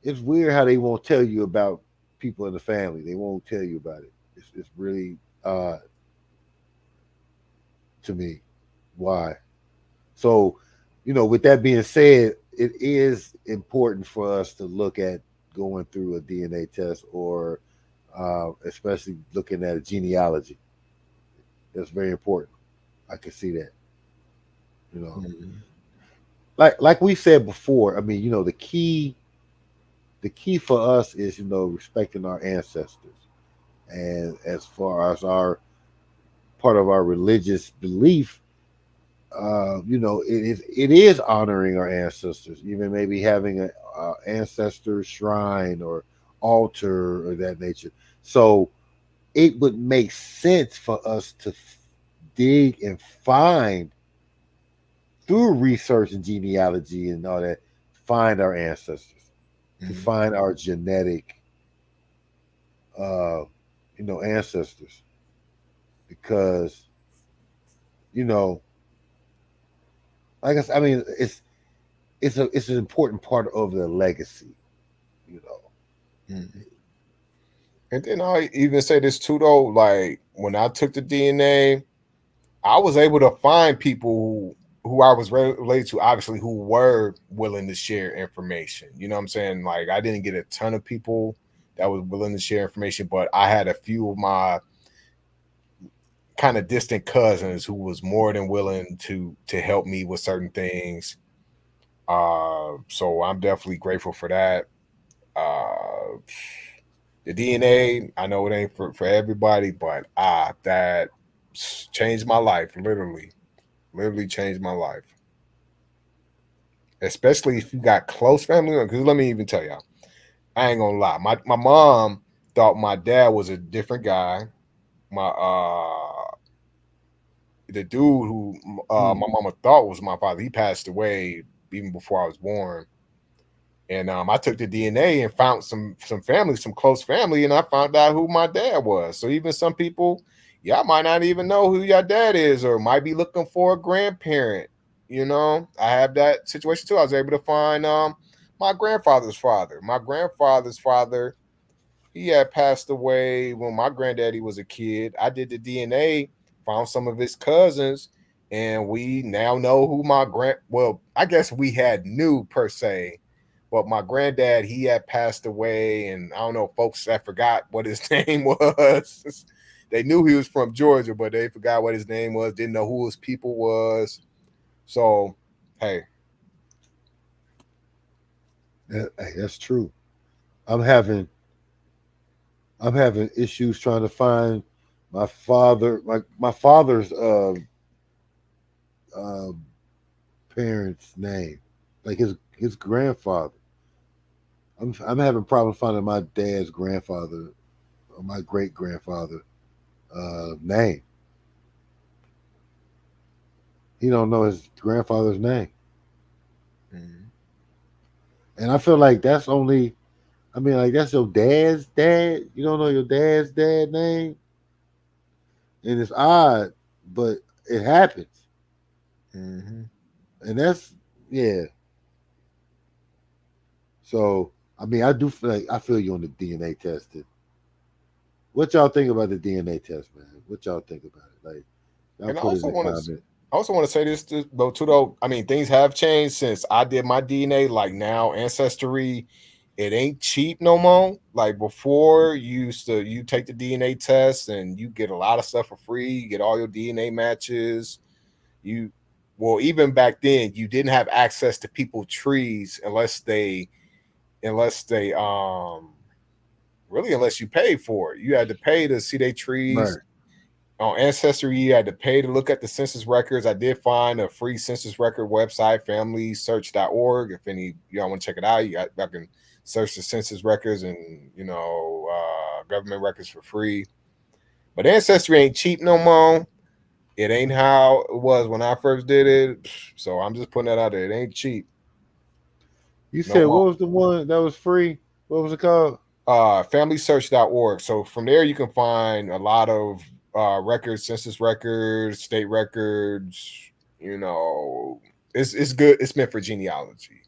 they won't tell you about people in the family. They won't tell you about it. It's really odd to me. Why? So, with that being said, it is important for us to look at going through a DNA test or especially looking at a genealogy. That's very important. I can see that. You know, Mhm. like we said before. I mean, the key for us is respecting our ancestors, and as far as our part of our religious belief, it is honoring our ancestors, even maybe having a ancestor shrine or altar or that nature. So it would make sense for us to dig and find through research and genealogy and all that, find our ancestors, to Mhm. find our genetic, uh, ancestors, because you know, like I said, I mean, it's an important part of the legacy, you know. Mhm. And then I even say this too, though. Like when I took the DNA, I was able to find people who I was related to, obviously, who were willing to share information. You know what I'm saying? Like I didn't get a ton of people that was willing to share information, but I had a few of my kind of distant cousins who was more than willing to help me with certain things. So I'm definitely grateful for that. Uh, the DNA, I know it ain't for everybody, but that changed my life, literally changed my life. Especially if you got close family. Because let me even tell y'all, I ain't gonna lie. My mom thought my dad was a different guy. My the dude who Hmm. my mama thought was my father, he passed away even before I was born. And I took the DNA and found some family, some close family, and I found out who my dad was. So even some people, y'all might not even know who your dad is, or might be looking for a grandparent. I have that situation too. I was able to find my grandfather's father. My grandfather's father, he had passed away when my granddaddy was a kid. I did the DNA, found some of his cousins, and we now know who my well, I guess we had knew per se, but my granddad, he had passed away, and I don't know, folks that forgot what his name was. They knew he was from Georgia, but they forgot what his name was, didn't know who his people was. So, hey. Hey, that's true. I'm having I'm having issues trying to find my father's uh, parents' name, like his grandfather. I'm having problems finding my dad's grandfather or my great grandfather name. He don't know his grandfather's name, Mhm. and I feel like that's only. I mean, like that's your dad's dad. You don't know your dad's dad name, and it's odd, but it happens, Mhm. and that's yeah. So I mean, I do feel like I feel you on the DNA testing. What y'all think about the DNA test, man? What y'all think about it? Like, y'all And put it in the comment. I also want to say this though too, though. I mean, things have changed since I did my DNA. Like now, Ancestry, it ain't cheap no more. Like before, you take the DNA test and you get a lot of stuff for free. You get all your DNA matches. You well, even back then, you didn't have access to people's trees unless they really unless you paid for it. You had to pay to see their trees. Right. on Ancestry, you had to pay to look at the census records. I did find a free census record website, FamilySearch.org. If any y'all want to check it out, y'all can search the census records and government records for free. But Ancestry ain't cheap no more. It ain't how it was when I first did it. So I'm just putting that out there. It ain't cheap. You said what was the one that was free? What was it called? FamilySearch.org. So from there you can find a lot of records, census records, state records. It's good. It's meant for genealogy.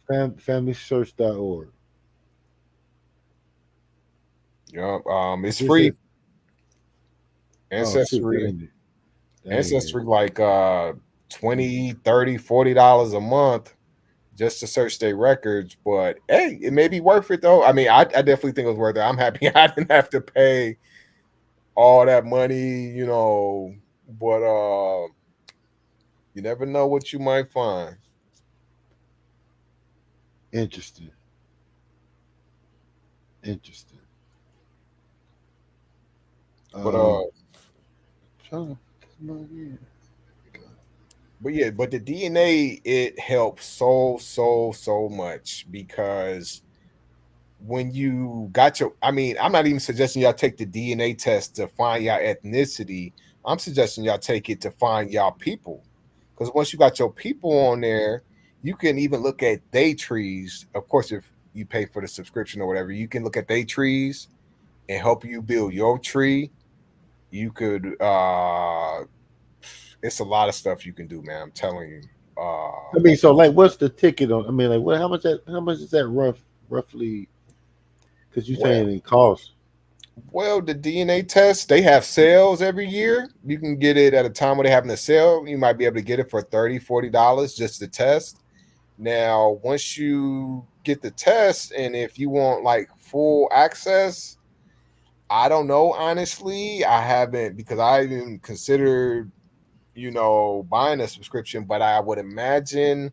FamilySearch.org. Yep. It's free. Ancestry. Ancestry like $20, $30, $40 a month just to search their records. But hey, it may be worth it though. I mean, I definitely think it was worth it. I'm happy I didn't have to pay all that money, but you never know what you might find. Interesting. But but the DNA, it helps so much, because when you got I'm not even suggesting y'all take the DNA test to find y'all ethnicity. I'm suggesting y'all take it to find y'all people, because once you got your people on there, you can even look at they trees. Of course, if you pay for the subscription or whatever, you can look at they trees and help you build your tree. You could it's a lot of stuff you can do, man. I'm telling you. I mean, so like, what's the ticket on? I mean, like, what? How much is that roughly? Because you're saying it costs. Well, the DNA test, they have sales every year. You can get it at a time when they're having a sale. You might be able to get it for $30, $40 just to test. Now, once you get the test, and if you want like full access, I don't know, honestly. I haven't, because I even considered, buying a subscription, but I would imagine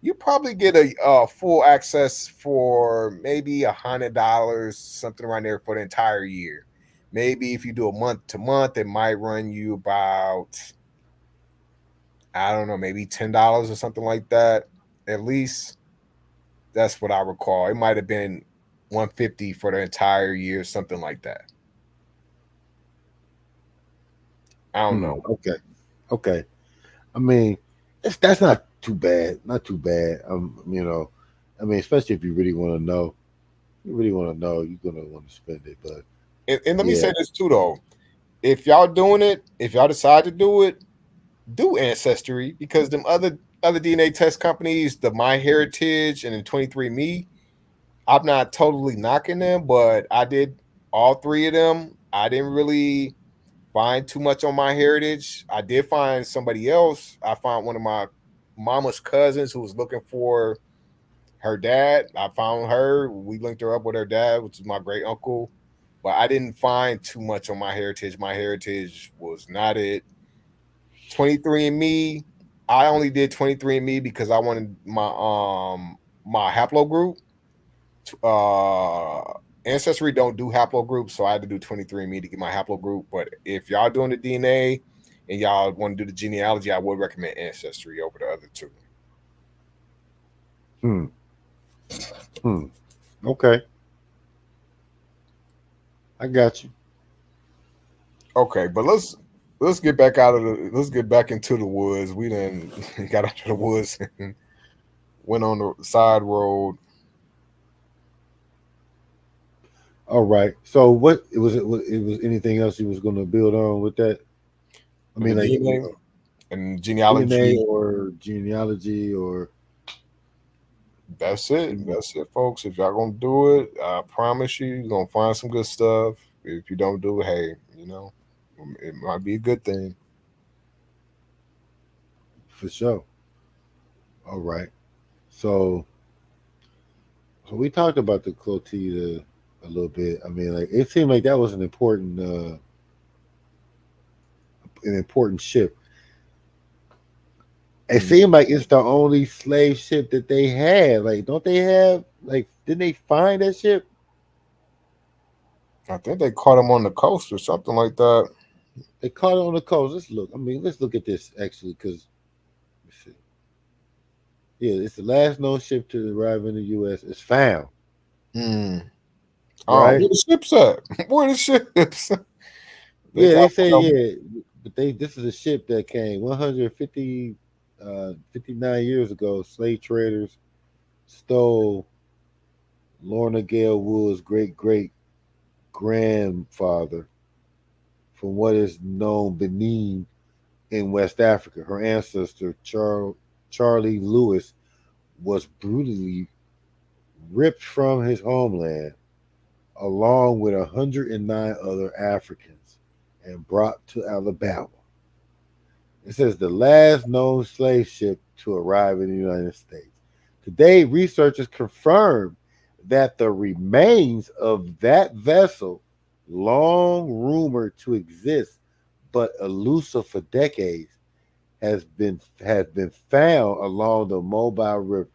you probably get a full access for maybe $100, something around there, for the entire year. Maybe if you do a month to month, it might run you about, I don't know, maybe $10 or something like that. At least that's what I recall. It might have been $150 for the entire year, something like that. I don't know. Okay. I mean, that's not too bad. Not too bad. I mean, especially if you really want to know. You're gonna want to spend it. But and let me say this too, though. If y'all doing it, if y'all decide to do it, do Ancestry, because them other DNA test companies, the MyHeritage and the 23andMe, I'm not totally knocking them, but I did all three of them. I didn't really find too much on MyHeritage. I did find somebody else. I found one of my mama's cousins who was looking for her dad. I found her. We linked her up with her dad, which is my great uncle. But I didn't find too much on MyHeritage. MyHeritage was not it. 23andMe, I only did 23andMe because I wanted my haplogroup. Ancestry don't do haplogroups, so I had to do 23andMe to get my haplogroup. But if y'all doing the DNA and y'all want to do the genealogy, I would recommend Ancestry over the other two. Okay. I got you. Okay, but let's get back let's get back into the woods. We then got out of the woods and went on the side road. All right. So what it was anything else you was going to build on with that? I mean, like DNA and genealogy, DNA or genealogy, or that's it. That's it, folks. If y'all gonna do it, I promise you're gonna find some good stuff. If you don't do it, hey, it might be a good thing. For sure. All right. So we talked about the Clotilda a little bit. I mean, like, it seemed like that was an important ship. It seemed like it's the only slave ship that they had. Like, don't they have, like, didn't they find that ship? I think they caught him on the coast or something like that. They caught it on the coast. Let's look. I mean, let's look at this actually, because yeah, it's the last known ship to arrive in the U.S. It's found, Mm. Oh, right? where the ships at? Where the ships? They Yeah, got they say some. yeah, but this is a ship that came 150, 59 years ago. Slave traders stole Lorna Gale Wood's great grandfather from what is known Benin in West Africa. Her ancestor Charlie Lewis was brutally ripped from his homeland along with 109 other Africans and brought to Alabama. It says the last known slave ship to arrive in the United States. Today, researchers confirmed that the remains of that vessel, long rumored to exist but elusive for decades, has been found along the Mobile River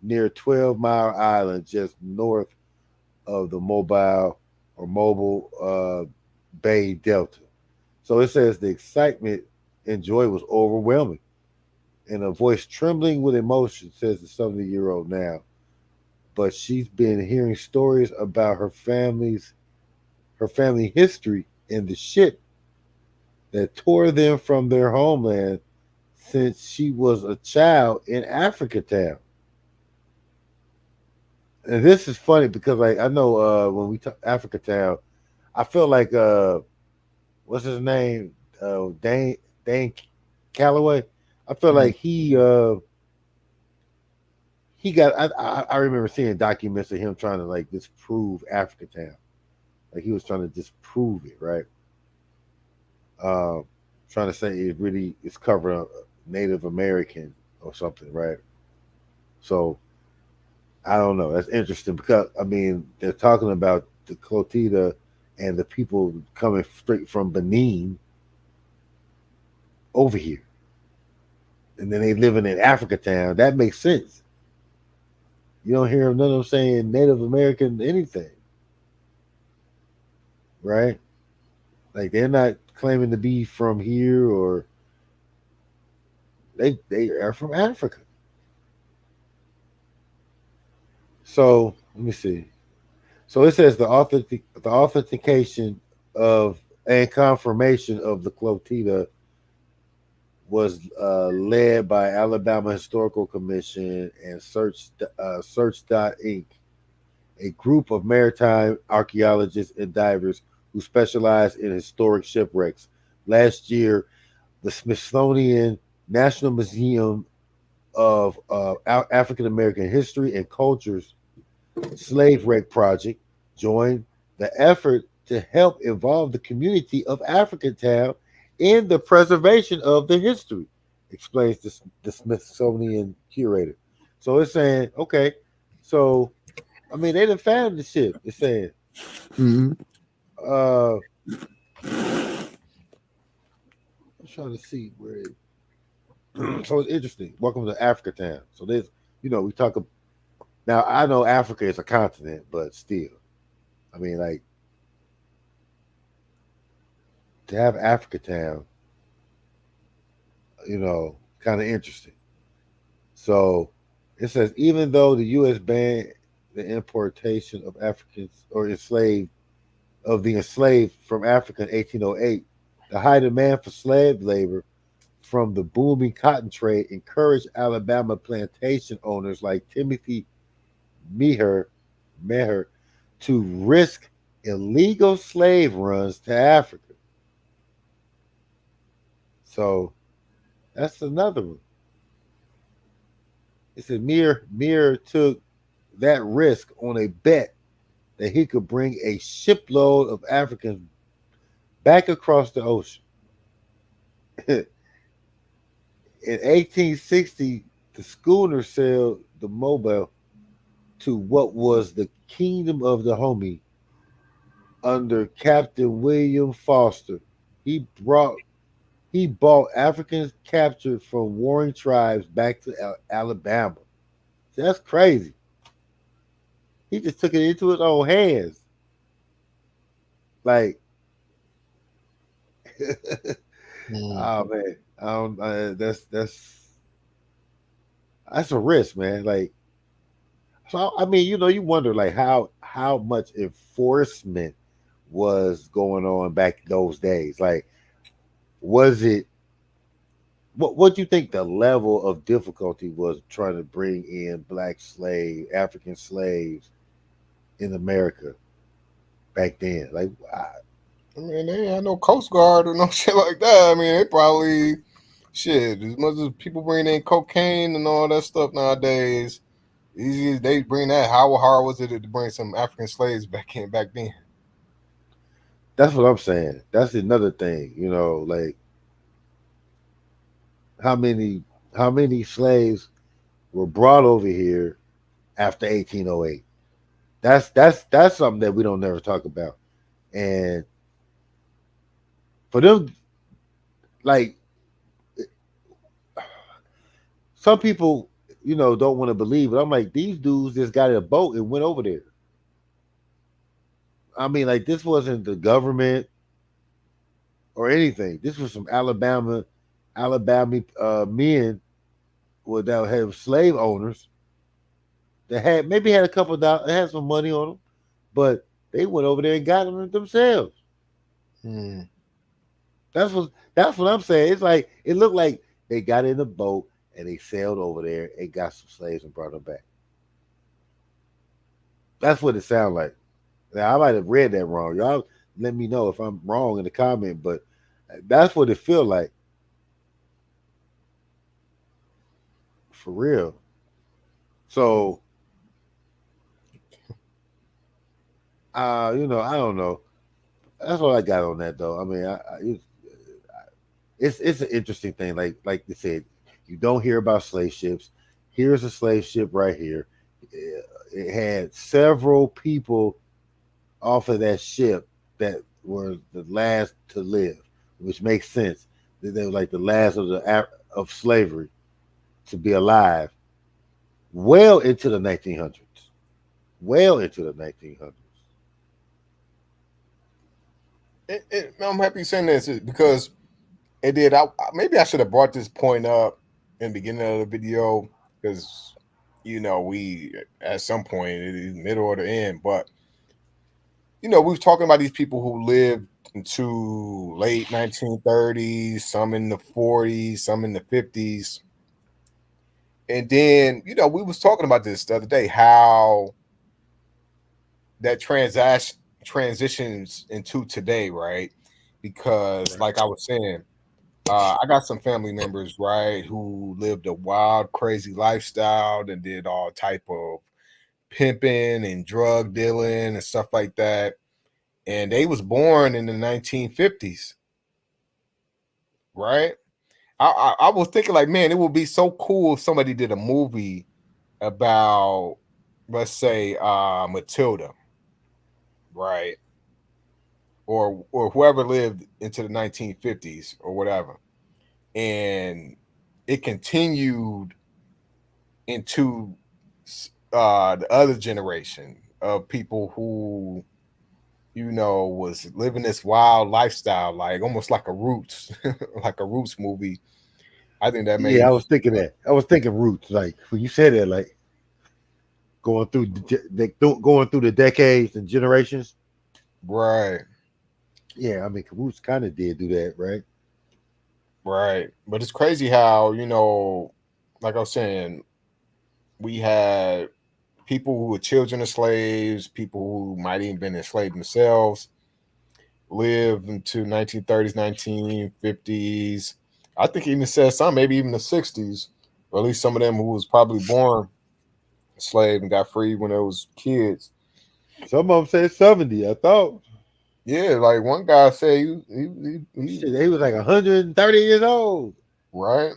near 12 Mile Island, just north of the Mobile Bay Delta. So it says the excitement and joy was overwhelming. And a voice trembling with emotion, says the 70-year-old now. But she's been hearing stories about her family history in the ship that tore them from their homeland since she was a child in Africa Town. And this is funny because like I know when we talk Africa Town, I feel like what's his name? Dane Calloway. I feel Mm. like he got I remember seeing documents of him trying to like disprove Africa Town. Like he was trying to disprove it, right? Um Trying to say it really is covering Native American or something, right? So I don't know. That's interesting because I mean they're talking about the Clotida and the people coming straight from Benin over here, and then they living in Africa Town. That makes sense. You don't hear none of them saying Native American anything, right? Like they're not claiming to be from here or they are from Africa. So let me see. So it says the authentication of and confirmation of the Clotida was led by Alabama Historical Commission and Search.Inc., a group of maritime archaeologists and divers who specialize in historic shipwrecks. Last year, the Smithsonian National Museum of African American History and Culture's Slave Wreck Project joined the effort to help involve the community of Africatown in the preservation of the history, explains the Smithsonian curator. So it's saying, okay, so I mean they done found the ship. It's saying, Mm-hmm. I'm trying to see where it so it's interesting. Welcome to Africa Town. So there's, we talk now. I know Africa is a continent, but still, I mean, like to have Africa Town, kind of interesting. So it says even though the U.S. banned the importation of Africans or enslaved from Africa in 1808, the high demand for slave labor from the booming cotton trade encouraged Alabama plantation owners like Timothy Meher to risk illegal slave runs to Africa. So that's another one. It said Meir took that risk on a bet that he could bring a shipload of Africans back across the ocean. In 1860, the schooner sailed the Mobile to what was the Kingdom of Dahomey under Captain William Foster. He brought he bought Africans captured from warring tribes back to Alabama. See, that's crazy. He just took it into his own hands. Like Mm. Oh man, I don't, that's a risk, man. Like, so I mean, you wonder like how much enforcement was going on back those days. Like, was it what do you think the level of difficulty was trying to bring in African slaves in America back then? Like, I mean, they had no Coast Guard or no shit like that. I mean, they probably shit as much as people bring in cocaine and all that stuff nowadays. Easy as they bring that. How hard was it to bring some African slaves back then? that's what I'm saying. That's another thing, like how many how many slaves were brought over here after 1808. That's something that we don't never talk about. And for them, like some people, don't want to believe it. I'm like, these dudes just got in a boat and went over there. I mean, like this wasn't the government or anything. This was some Alabama men that had slave owners that had a couple of dollars, had some money on them, but they went over there and got them themselves. Hmm. That's what I'm saying. It's like it looked like they got in a boat and they sailed over there and got some slaves and brought them back. That's what it sounded like. Now I might have read that wrong. Y'all let me know if I'm wrong in the comment, but that's what it feel like for real. So, I don't know. That's what I got on that though. I mean, it's an interesting thing. Like they said, you don't hear about slave ships. Here's a slave ship right here. It had several people off of that ship that were the last to live, which makes sense. They were like the last of slavery to be alive, well into the 1900s. Well into the 1900s. I'm happy saying this because it did. Maybe I should have brought this point up in the beginning of the video because we at some point it is middle or the end, but we was talking about these people who lived into late 1930s, some in the 40s, some in the 50s. And then, we was talking about this the other day, how that transitions into today, right? Because like I was saying, I got some family members, right, who lived a wild, crazy lifestyle and did all type of pimping and drug dealing and stuff like that. And they was born in the 1950s, right? I was thinking like, man, it would be so cool if somebody did a movie about, let's say, Matilda, right? Or whoever lived into the 1950s or whatever. And it continued into the other generation of people who was living this wild lifestyle, like almost like a Roots, like a Roots movie. I think that Yeah, made I was thinking that. I was thinking roots. Like when you said that, like going through the decades and generations. right, Yeah, I mean, roots kind of did do that, right? right. But it's crazy how like I was saying, we had people who were children of slaves, people who might even been enslaved themselves, live into 1930s, 1950s. I think it even says some, maybe even the 60s, or at least some of them who was probably born slave and got free when they was kids. Some of them said 70. I thought Yeah, like one guy said he shit, he was like 130 years old. right.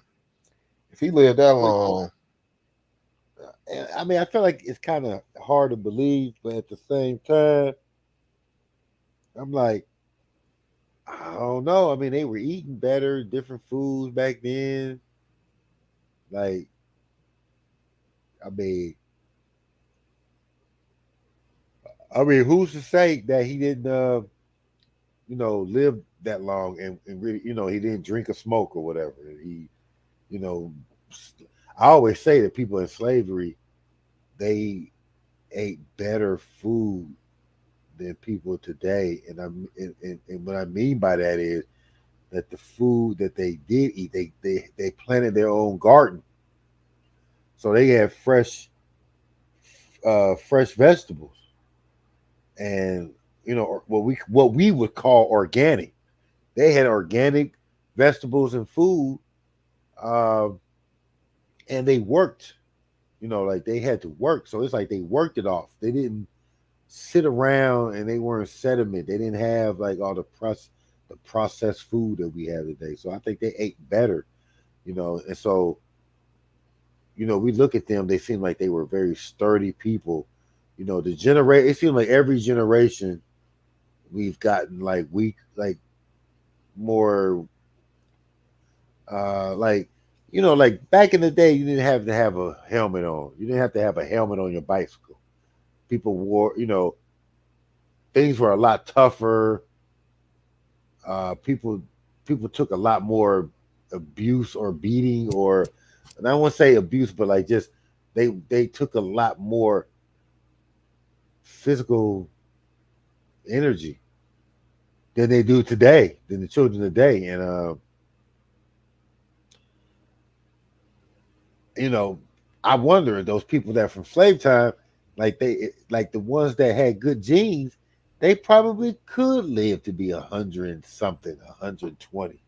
If he lived that Which, long, I mean, I feel like it's kind of hard to believe, but at the same time, I'm like, I don't know. I mean, they were eating better, different foods back then. Like, I mean, who's to say that he didn't, lived that long and really, he didn't drink or smoke or whatever. He, you know, I always say that people in slavery, they ate better food than people today. And what I mean by that is that the food that they did eat, they planted their own garden. So they had fresh vegetables and what we would call organic. They had organic vegetables and food, um, and they worked. Like they had to work, so it's like they worked it off. They didn't sit around and they weren't sediment. They didn't have like all the processed food that we have today. So I think they ate better, and so we look at them. They seem like they were very sturdy people. The generate. It seems like every generation we've gotten like weak, like more, like like back in the day, you didn't have to have a helmet on. You didn't have to have a helmet on your bicycle. People wore, things were a lot tougher. People took a lot more abuse or beating, or, and I won't say abuse, but like just they took a lot more physical energy than they do today, than the children today. And you know, I wonder if those people that from slave time, like the ones that had good genes, they probably could live to be 100 something, 120.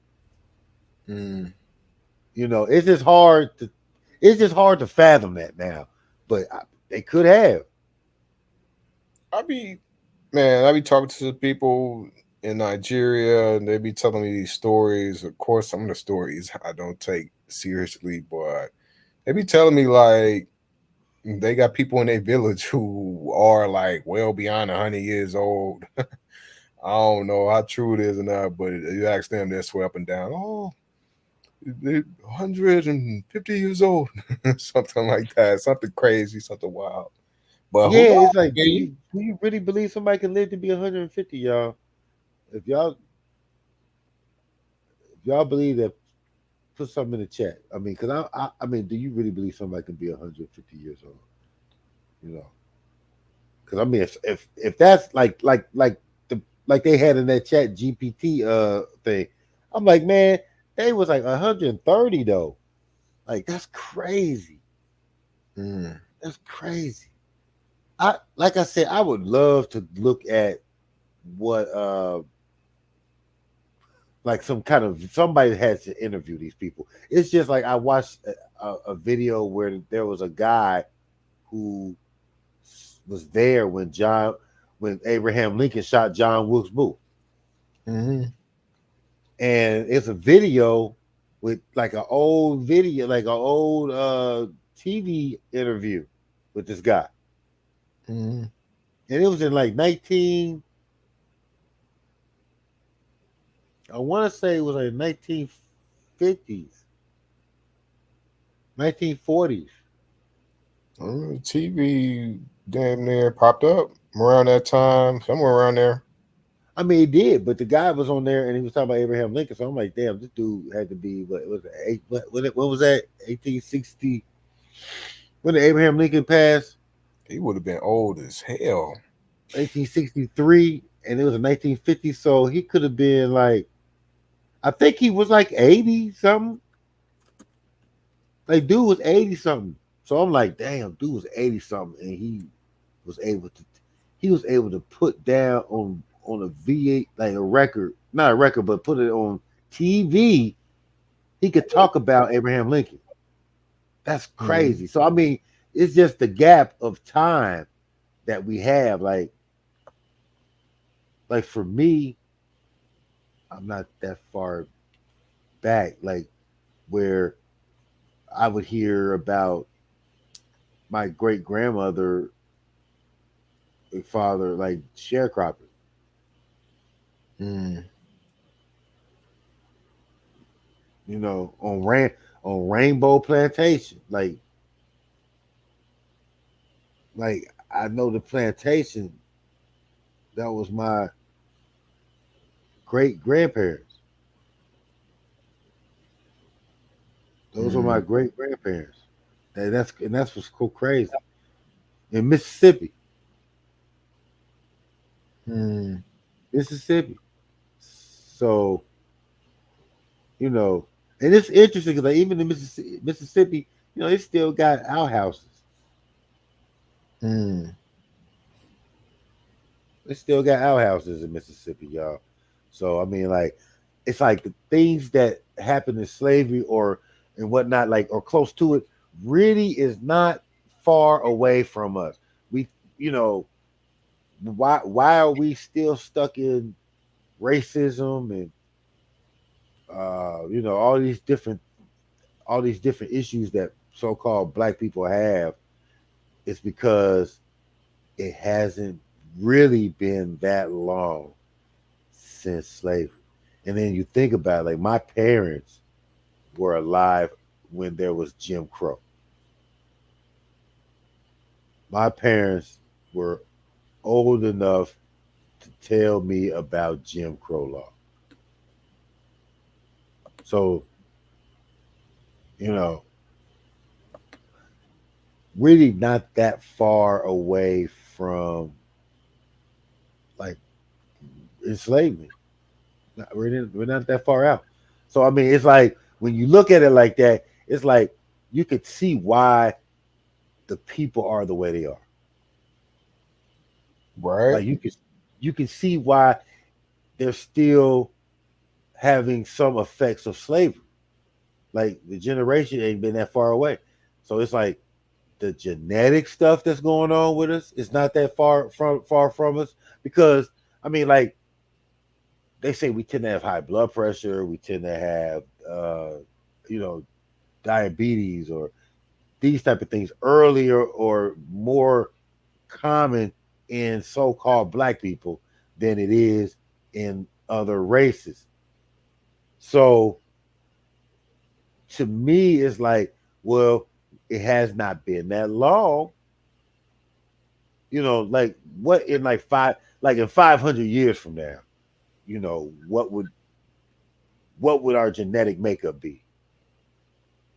Mm. It's just hard to fathom that now, but they could have. I be Man, I be talking to the people in Nigeria, and they be telling me these stories. Of course, some of the stories I don't take seriously, but they be telling me like they got people in their village who are like well beyond 100 years old. I don't know how true it is or not, but you ask them, they're swear up and down. Oh, they 150 years old, something like that, something crazy, something wild. But who Yeah, knows? it's like, do Maybe. you really believe somebody can live to be 150, y'all? If y'all believe that, put something in the chat. I mean, because I mean, do you really believe somebody can be 150 years old? You know, because I mean, if that's like they had in that Chat GPT thing, I'm like, man, they was like 130 though. Like that's crazy. Mm. That's crazy. Like I said, I would love to look at what like some kind of somebody has to interview these people. It's just like I watched a video where there was a guy who was there when Abraham Lincoln shot John Wilkes Booth, Hmm. and it's a video with like an old video, like an old TV interview with this guy, Hmm. and it was in like 19. I want to say it was like 1950s, 1940s. TV damn near popped up around that time, somewhere around there. I mean, he did, but the guy was on there and he was talking about Abraham Lincoln. So I'm like, damn, this dude had to be what was it? What was that? 1860. When did Abraham Lincoln pass? He would have been old as hell. 1863, and it was in 1950. So he could have been like, I think he was like 80 something. Like, dude was 80 something. So I'm like, damn, dude was 80 something, and was able to, he was able to put down on a V8, like a record, not a record, but put it on TV. He could talk about Abraham Lincoln. That's Mhm. crazy. So I mean, it's just the gap of time that we have. Like for me, I'm not that far back. Like where I would hear about my great grandmother and father, like sharecropping. Mm. On Rainbow Plantation. Like I know the plantation. That was my great grandparents. Those are my Mm, great grandparents. And that's what's so crazy. In Mississippi, mm, Mississippi. So you know, and it's interesting because like, even in Mississippi, it still got outhouses. mm. It still got outhouses in Mississippi, y'all. So I mean, like, it's like the things that happened in slavery or and whatnot, like or close to it, really is not far away from us. We, you know, why are we still stuck in racism and all these different issues that so-called black people have? It's because it hasn't really been that long since slavery. And then you think about it, like my parents were alive when there was Jim Crow. My parents were old enough to tell me about Jim Crow law. So, you know, really not that far away from like enslavement. We're not that far out. So I mean, it's like when you look at it like that, it's like you could see why the people are the way they are. Right. Like you can see why they're still having some effects of slavery. Like the generation ain't been that far away. So it's like the genetic stuff that's going on with us is not that far from us because I mean like they say we tend to have high blood pressure, we tend to have you know diabetes or these type of things earlier or more common in so-called black people than it is in other races. So to me, it's like, well, it has not been that long. Like what in like in 500 years from now, what would our genetic makeup be?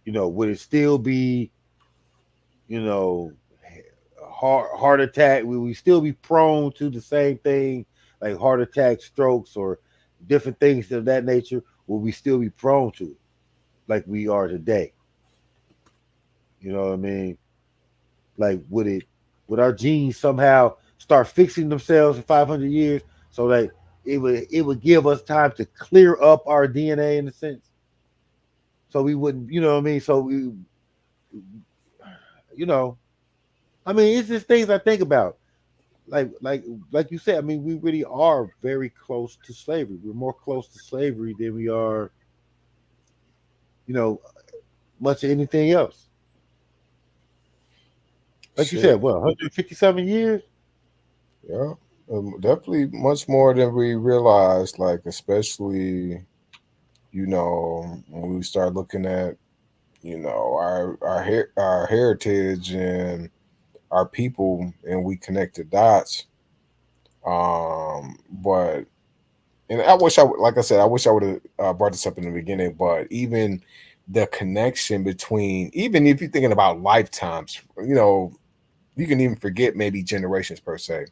Would it still be, you know, heart attack? Will we still be prone to the same thing, like heart attack, strokes, or different things of that nature? Will we still be prone to it like we are today? You know what I mean? Like, would our genes somehow start fixing themselves in 500 years so that it would give us time to clear up our DNA in a sense, so we wouldn't, you know what I mean? So we, you know, I mean, it's just things I think about. Like you said, I mean, we really are very close to slavery. We're more close to slavery than we are, you know, much of anything else. Like you Shit. said, what, 157 years? Yeah. Definitely much more than we realize. Like, especially, when we start looking at, our heritage and our people, and we connect the dots. But and I wish like I said, I wish I would have brought this up in the beginning. But even the connection between, even if you're thinking about lifetimes, you can even forget maybe generations per se.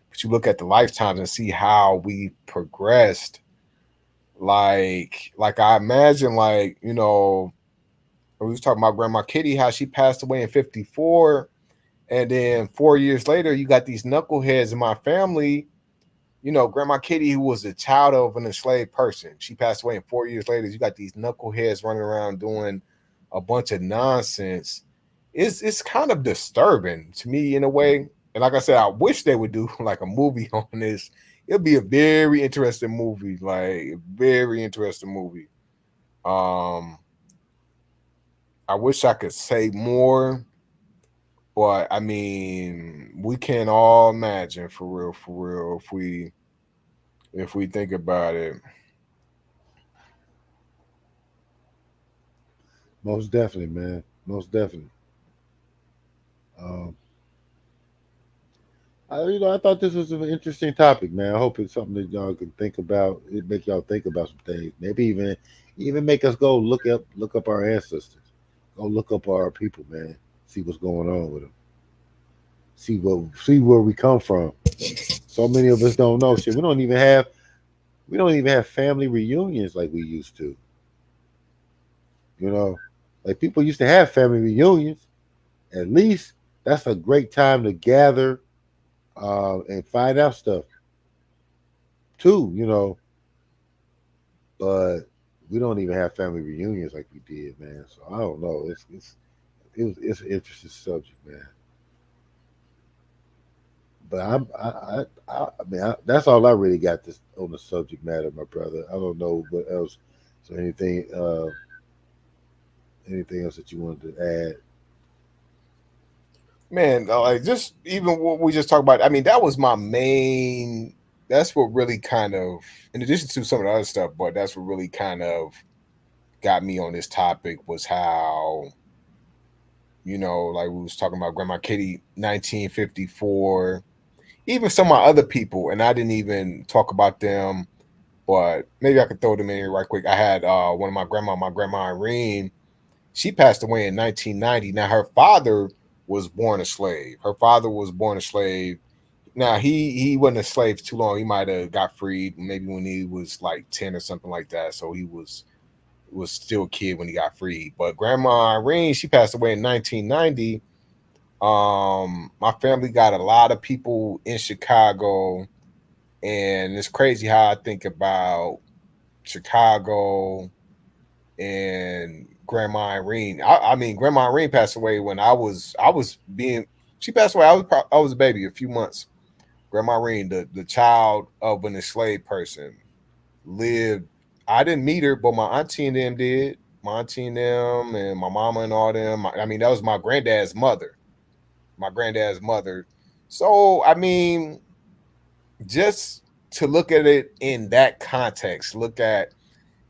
But you look at the lifetimes and see how we progressed. Like I imagine, like, we was talking about Grandma Kitty, how she passed away in 54, and then 4 years later, you got these knuckleheads in my family. Grandma Kitty, who was a child of an enslaved person, she passed away, and 4 years later, you got these knuckleheads running around doing a bunch of nonsense. It's kind of disturbing to me in a way. And like I said, I wish they would do like a movie on this. It'll be a very interesting movie, like very interesting movie. Um, I wish I could say more, but I mean, we can all imagine for real, if we think about it. Most definitely, man. Most definitely. Um, I thought this was an interesting topic, man. I hope it's something that y'all can think about. It make y'all think about some things. Maybe even make us go look up our ancestors. Go look up our people, man. See what's going on with them. See where we come from. So many of us don't know shit. We don't even have family reunions like we used to. You know, like people used to have family reunions. At least that's a great time to gather and find out stuff too. But we don't even have family reunions like we did, man. So I don't know. It's an interesting subject, man. But that's all I really got this on the subject matter, my brother. I don't know what else. So anything else that you wanted to add? Man, like just even what we just talked about. I mean, that was my main. That's what really kind of, in addition to some of the other stuff, but that's what really kind of got me on this topic was how, like we was talking about Grandma Kitty, 1954, even some of my other people, and I didn't even talk about them, but maybe I could throw them in here right quick. I had one of my grandma Irene. She passed away in 1990. Now her father was born a slave. Her father was born a slave. Now he wasn't a slave too long. He might have got freed maybe when he was like 10 or something like that. So he was still a kid when he got freed. But Grandma Irene, she passed away in 1990. My family got a lot of people in Chicago, and it's crazy how I think about Chicago and Grandma Irene. I mean, Grandma Irene passed away when I was being. She passed away. I was a baby, a few months. Grandma Irene, the child of an enslaved person, lived. I didn't meet her, but my auntie and them did. My auntie and them, and my mama and all them. I mean, that was my granddad's mother. My granddad's mother. So I mean, just to look at it in that context, look at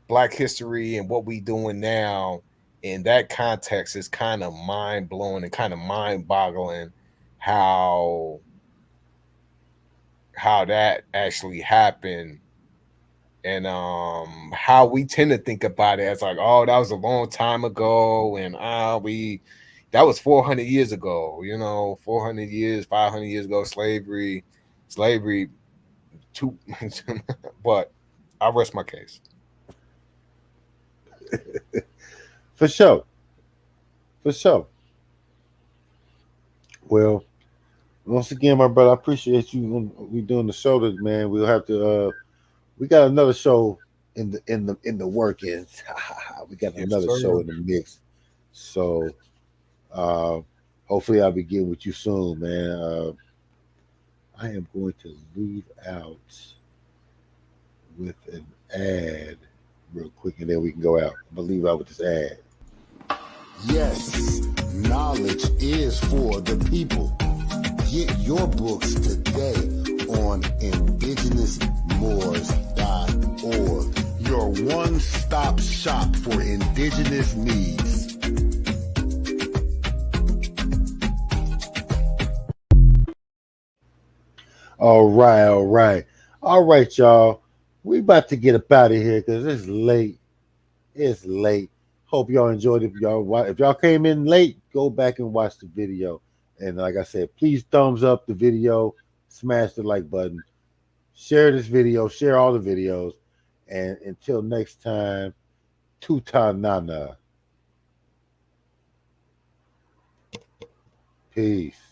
Black history and what we doing now in that context is kind of mind blowing and kind of mind boggling how that actually happened, and how we tend to think about it as like, oh, that was a long time ago, and we that was 400 years ago, 400 years, 500 years ago, slavery too. But I rest my case. For sure, for sure. Well, once again, my brother, I appreciate you. We doing the show, man. We'll have to. We got another show in the workings. We got Yes, another show sir. in the mix. So uh, hopefully I'll be getting with you soon, man. I am going to leave out with an ad real quick, and then we can go out. I'm gonna leave out with this ad. Yes, knowledge is for the people. Get your books today on indigenousmoors.org, your one-stop shop for indigenous needs. All right, y'all. We about to get up out of here because it's late. It's late. Hope y'all enjoyed it. If y'all came in late, go back and watch the video. And like I said, please thumbs up the video, smash the like button, share this video, share all the videos. And until next time, Tuta Nana. Peace.